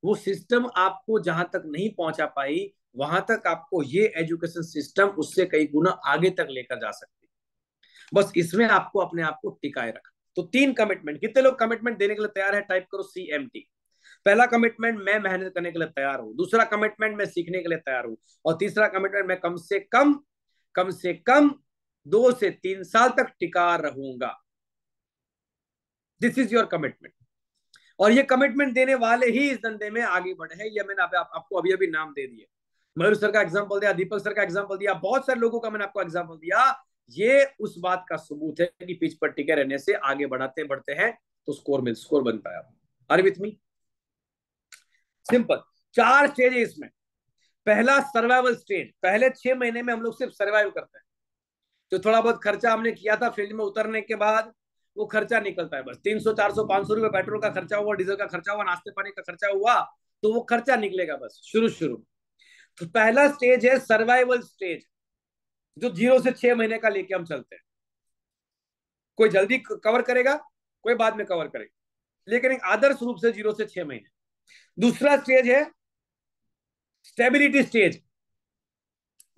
A: वो सिस्टम आपको जहां तक नहीं पहुंचा पाई, वहां तक आपको ये एजुकेशन सिस्टम उससे कई गुना आगे तक लेकर जा सकती। बस इसमें आपको अपने आप को टिकाए रखा। तो 3 कमिटमेंट, कितने लोग कमिटमेंट देने के लिए तैयार है? टाइप करो CMT। पहला कमिटमेंट, मैं मेहनत करने के लिए तैयार हूं। दूसरा कमिटमेंट, मैं सीखने के लिए तैयार हूं। और तीसरा कमिटमेंट, मैं कम से कम 2 से 3 साल तक टिका रहूंगा। This is your commitment. और ये कमिटमेंट देने वाले ही इस धंधे में आगे बढ़े हैं। ये मैंने आपको अभी अभी नाम दे दिए। मयूर सर का एग्जांपल दिया, दीपक सर का एग्जांपल दिया, बहुत सारे लोगों का मैंने आपको एग्जांपल दिया। ये उस बात का सबूत है कि पिच पर टिके रहने से आगे बढ़ाते बढ़ते हैं तो स्कोर बनता है। Are with me? Simple. 4 stage है इसमें। पहला सर्वाइवल स्टेज, पहले 6 महीने में हम लोग सिर्फ सर्वाइव करते हैं। जो थोड़ा बहुत खर्चा हमने किया था फील्ड में उतरने के बाद, वो खर्चा निकलता है बस। 300, 400, 500 रुपए पेट्रोल का खर्चा हुआ, डीजल का खर्चा हुआ, नाश्ते पानी का खर्चा हुआ, तो वो खर्चा निकलेगा बस शुरू शुरू। तो पहला स्टेज है सर्वाइवल स्टेज, जो 0 से 6 महीने का लेके हम चलते हैं। कोई जल्दी कवर करेगा, कोई बाद में कवर करेगा, लेकिन एक आदर्श रूप से 0 से 6 महीने। दूसरा स्टेज है स्टेबिलिटी स्टेज,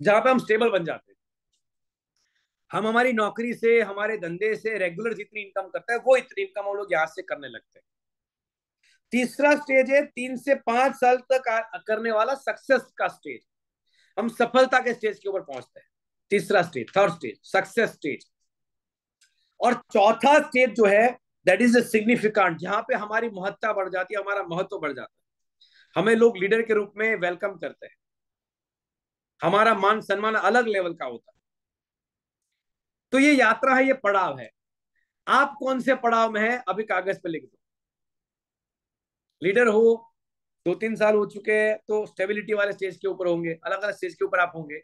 A: जहां पे हम स्टेबल बन जाते हैं। हम हमारी नौकरी से, हमारे धंधे से रेगुलर जितनी इनकम करते हैं, वो इतनी इनकम हम लोग यहां से करने लगते हैं। तीसरा स्टेज है 3 से 5 साल तक करने वाला सक्सेस का स्टेज। हम सफलता के स्टेज के ऊपर पहुंचते हैं। तीसरा stage, third stage, success stage. और चौथा स्टेज जो है, दैट इज सिग्निफिकेंट, जहां पे हमारी महत्ता बढ़ जाती है, हमारा महत्व बढ़ जाता है। हमें लोग लीडर के रूप में वेलकम करते हैं, हमारा मान सम्मान अलग लेवल का होता है। तो ये यात्रा है, ये पड़ाव है। आप कौन से पड़ाव में है अभी कागज पे लिख दो। लीडर हो, 2-3 साल हो चुके हैं तो स्टेबिलिटी वाले स्टेज के ऊपर होंगे, अलग अलग स्टेज के ऊपर आप होंगे।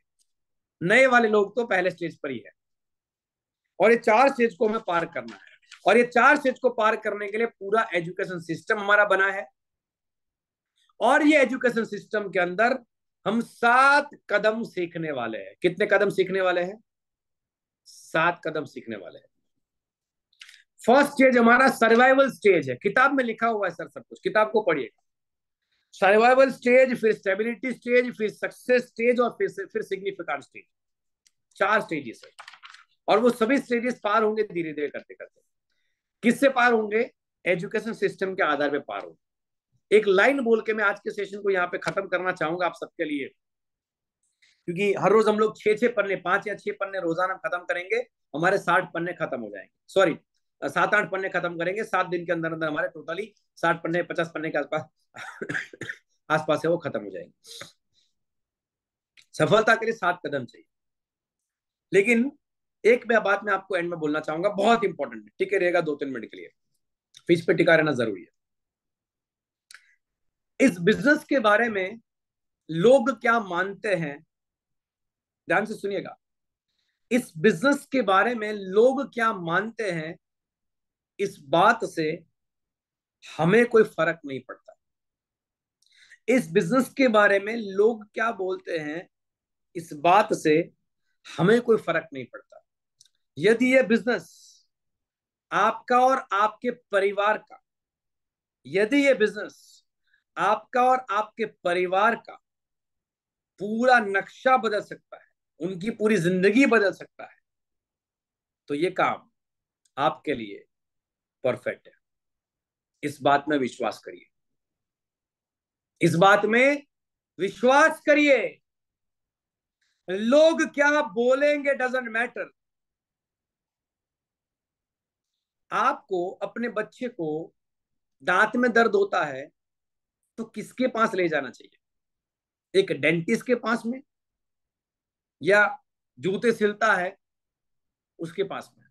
A: नए वाले लोग तो पहले स्टेज पर ही है। और ये 4 स्टेज को हमें पार करना है। और ये 4 स्टेज को पार करने के लिए पूरा एजुकेशन सिस्टम हमारा बना है। और ये एजुकेशन सिस्टम के अंदर हम 7 कदम सीखने वाले हैं। कितने कदम सीखने वाले हैं? 7 कदम सीखने वाले हैं। फर्स्ट स्टेज हमारा सर्वाइवल स्टेज है। किताब में लिखा हुआ है सर सब कुछ, किताब को पढ़िएगा। सर्वाइवल स्टेज, फिर स्टेबिलिटी स्टेज, फिर सक्सेस स्टेज, और फिर सिग्निफिकेंट स्टेज। 4 स्टेजेस है। और वो सभी स्टेजेस पार होंगे धीरे धीरे करते करते। किससे पार होंगे? एजुकेशन सिस्टम के आधार पे पार होंगे। एक लाइन बोल के मैं आज के सेशन को यहाँ पे खत्म करना चाहूंगा आप सबके लिए, क्योंकि हर रोज हम लोग 6-6 पन्ने, 5 या 6 पन्ने रोजाना खत्म करेंगे, हमारे 60 पन्ने खत्म हो जाएंगे। सॉरी, 7-8 पन्ने खत्म करेंगे 7 दिन के अंदर अंदर, हमारे टोटली 60 पन्ने, 50 पन्ने के आसपास आसपास है वो खत्म हो जाएंगे। सफलता के लिए 7 कदम चाहिए। लेकिन एक मैं बात मैं आपको एंड में बोलना चाहूंगा, बहुत इंपॉर्टेंट है, टिके रहेगा 2-3 मिनट के लिए। फीस पे टिका रहना जरूरी है। इस बिजनेस के बारे में लोग क्या मानते हैं, ध्यान से सुनिएगा। इस बिजनेस के बारे में लोग क्या मानते हैं, इस बात से हमें कोई फर्क नहीं पड़ता। इस बिजनेस के बारे में लोग क्या बोलते हैं, इस बात से हमें कोई फर्क नहीं पड़ता। यदि यह बिजनेस आपका और आपके परिवार का, यदि यह बिजनेस आपका और आपके परिवार का पूरा नक्शा बदल सकता है, उनकी पूरी जिंदगी बदल सकता है, तो ये काम आपके लिए परफेक्ट है। इस बात में विश्वास करिए, इस बात में विश्वास करिए। लोग क्या बोलेंगे डजंट मैटर। आपको अपने बच्चे को दांत में दर्द होता है तो किसके पास ले जाना चाहिए? एक डेंटिस्ट के पास में, या जूते सिलता है उसके पास में?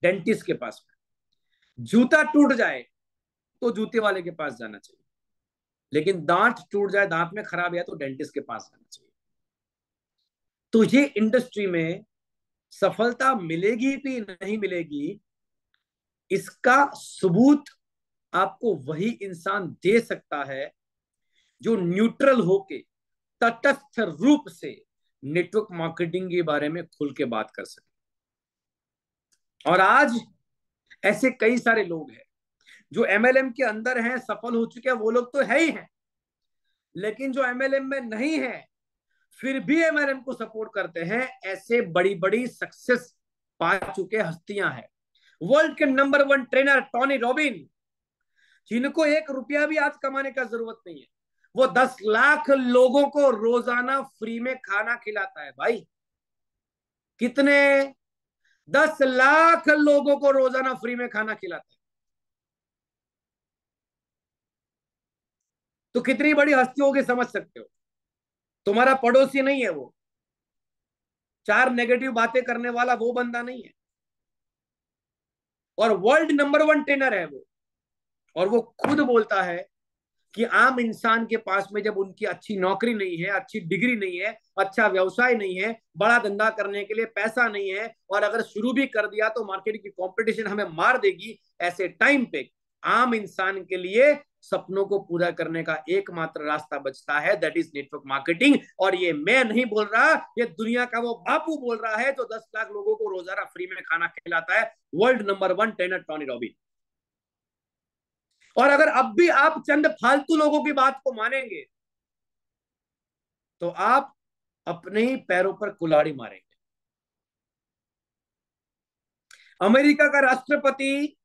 A: डेंटिस्ट के पास में। जूता टूट जाए तो जूते वाले के पास जाना चाहिए, लेकिन दांत टूट जाए, दांत में खराब है, तो डेंटिस्ट के पास जाना चाहिए। तो ये इंडस्ट्री में सफलता मिलेगी भी नहीं मिलेगी, इसका सबूत आपको वही इंसान दे सकता है जो न्यूट्रल होके, तटस्थ रूप से नेटवर्क मार्केटिंग के बारे में खुल के बात कर सके। और आज ऐसे कई सारे लोग हैं जो एमएलएम के अंदर हैं, सफल हो चुके हैं, वो लोग तो है ही हैं, लेकिन जो एमएलएम में नहीं है फिर भी एमएलएम को सपोर्ट करते हैं, ऐसे बड़ी बड़ी सक्सेस पा चुके हस्तियां हैं। वर्ल्ड के नंबर 1 ट्रेनर टोनी रॉबिन, जिनको 1 रुपया भी आज कमाने का जरूरत नहीं है, वो 10 लाख लोगों को रोजाना फ्री में खाना खिलाता है भाई। कितने? 10 लाख लोगों को रोजाना फ्री में खाना खिलाता है। तो कितनी बड़ी हस्ती होगी समझ सकते हो। तुम्हारा पड़ोसी नहीं है वो, 4 नेगेटिव बातें करने वाला वो बंदा नहीं है, और वर्ल्ड नंबर 1 ट्रेनर है वो। और वो खुद बोलता है कि आम इंसान के पास में जब उनकी अच्छी नौकरी नहीं है, अच्छी डिग्री नहीं है, अच्छा व्यवसाय नहीं है, बड़ा धंधा करने के लिए पैसा नहीं है, और अगर शुरू भी कर दिया तो मार्केट की कंपटीशन हमें मार देगी, ऐसे टाइम पे आम इंसान के लिए सपनों को पूरा करने का एकमात्र रास्ता बचता है, दैट इज नेटवर्क मार्केटिंग। और ये मैं नहीं बोल रहा, ये दुनिया का वो बापू बोल रहा है जो 10 लाख लोगों को रोजाना फ्री में खाना खिलाता है, world number 1 trainer Tony robin. और अगर अब भी आप चंद फालतू लोगों की बात को मानेंगे तो आप अपने ही पैरों पर कुल्हाड़ी मारेंगे। अमेरिका का राष्ट्रपति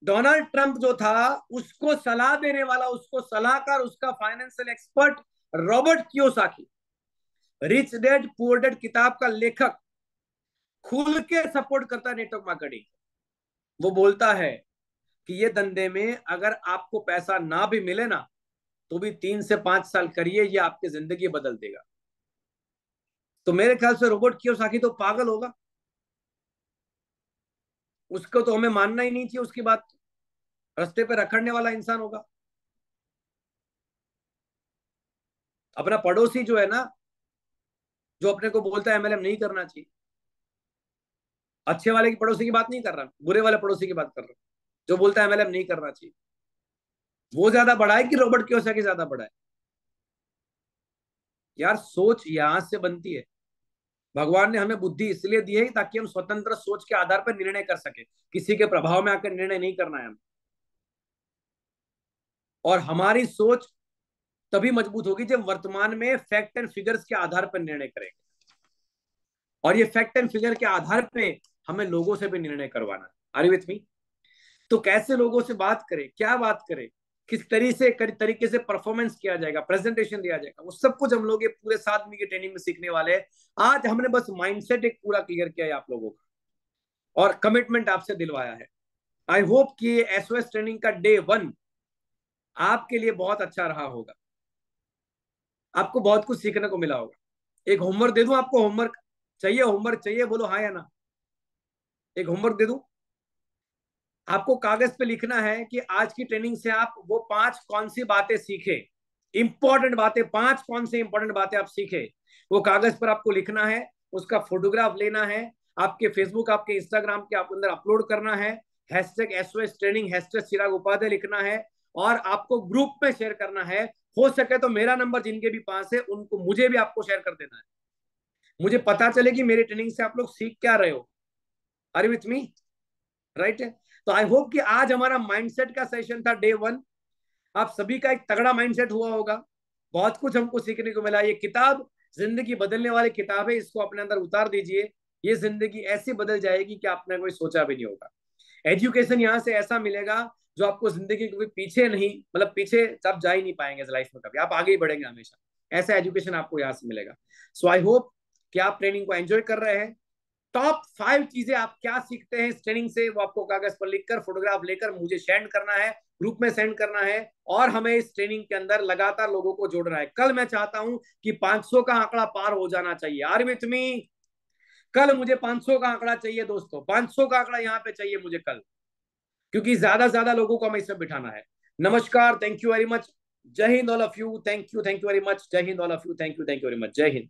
A: डोनाल्ड ट्रंप जो था, उसको सलाह देने वाला, उसको सलाहकार, उसका financial expert Robert Kiyosaki, rich dad poor dad किताब का लेखक, खुल के सपोर्ट करता है नेटवर्क मार्केटिंग। वो बोलता है कि ये धंधे में अगर आपको पैसा ना भी मिले ना, तो भी 3 से 5 साल करिए, ये आपकी जिंदगी बदल देगा। तो मेरे ख्याल से रॉबर्ट कियोसाकी तो पागल होगा, उसको तो हमें मानना ही नहीं चाहिए उसकी बात। रास्ते पे रखड़ने वाला इंसान होगा। अपना पड़ोसी जो है ना, जो अपने को बोलता है एमएलएम नहीं करना चाहिए, अच्छे वाले की पड़ोसी की बात नहीं कर रहा, बुरे वाले पड़ोसी की बात कर रहा, जो बोलता है एमएलएम नहीं करना चाहिए, वो ज्यादा बड़ा है कि रॉबर्ट कियोसाकी ज्यादा बड़ा है? यार सोच यहां से बनती है। भगवान ने हमें बुद्धि इसलिए दी है ताकि हम स्वतंत्र सोच के आधार पर निर्णय कर सके, किसी के प्रभाव में आकर निर्णय नहीं करना है हमें। और हमारी सोच तभी मजबूत होगी जब वर्तमान में फैक्ट एंड फिगर्स के आधार पर निर्णय करेंगे। और ये फैक्ट एंड फिगर के आधार पे हमें लोगों से भी निर्णय करवाना है। Are you with me? तो कैसे लोगों से बात करें, क्या बात करें, किस तरीके से परफॉर्मेंस किया जाएगा, प्रेजेंटेशन दिया जाएगा, वो सब कुछ हम लोग ये पूरे 7 दिन की ट्रेनिंग में सीखने वाले हैं। आज हमने बस माइंडसेट एक पूरा क्लियर किया है आप लोगों का, और कमिटमेंट आपसे दिलवाया है। आई होप कि एसओएस ट्रेनिंग का डे 1 आपके लिए बहुत अच्छा रहा होगा, आपको बहुत कुछ सीखने को मिला होगा। एक होमवर्क दे दूं आपको? होमवर्क चाहिए? होमवर्क चाहिए? बोलो हाँ या ना। एक होमवर्क दे दूं आपको? कागज पे लिखना है कि आज की ट्रेनिंग से आप वो 5 कौन सी बातें सीखे, इंपॉर्टेंट बातें, 5 कौन सी इंपॉर्टेंट बातें आप सीखे, वो कागज पर आपको लिखना है, उसका फोटोग्राफ लेना है, आपके फेसबुक, आपके इंस्टाग्राम के आप अंदर अपलोड करना है, #SOS ट्रेनिंग #चिराग उपाध्याय लिखना है और आपको ग्रुप में शेयर करना है। हो सके तो मेरा नंबर जिनके भी पास है उनको, मुझे भी आपको शेयर कर देना है, मुझे पता चले कि मेरी ट्रेनिंग से आप लोग सीख क्या रहे हो। Are you with me? Right है। तो आई होप कि आज हमारा माइंडसेट का सेशन था, डे 1। आप सभी का एक तगड़ा माइंडसेट हुआ होगा, बहुत कुछ हमको सीखने को मिला। ये किताब जिंदगी बदलने वाली किताब है, इसको अपने अंदर उतार दीजिए, ये जिंदगी ऐसी बदल जाएगी कि आपने कोई सोचा भी नहीं होगा। एजुकेशन यहाँ से ऐसा मिलेगा जो आपको जिंदगी कभी पीछे नहीं, मतलब पीछे आप जा ही नहीं पाएंगे लाइफ में, कभी आप आगे ही बढ़ेंगे हमेशा। ऐसा एजुकेशन आपको यहाँ से मिलेगा। सो आई होप कि आप ट्रेनिंग को एंजॉय कर रहे हैं। टॉप 5 चीजें आप क्या सीखते हैं इस ट्रेनिंग से, वो आपको कागज पर लिखकर, फोटोग्राफ लेकर मुझे सेंड करना है, ग्रुप में सेंड करना है। और हमें इस ट्रेनिंग के अंदर लगातार लोगों को जोड़ना है। कल मैं चाहता हूं कि 500 का आंकड़ा पार हो जाना चाहिए। Are with me? कल मुझे 500 का आंकड़ा चाहिए दोस्तों, 500 का आंकड़ा यहाँ पे चाहिए मुझे कल, क्योंकि ज्यादा ज्यादा लोगों को हमें इसमें बिठाना है। नमस्कार, thank you very much, Jai Hind all of you, thank you very much, Jai Hind all of you, thank you very much, Jai Hind.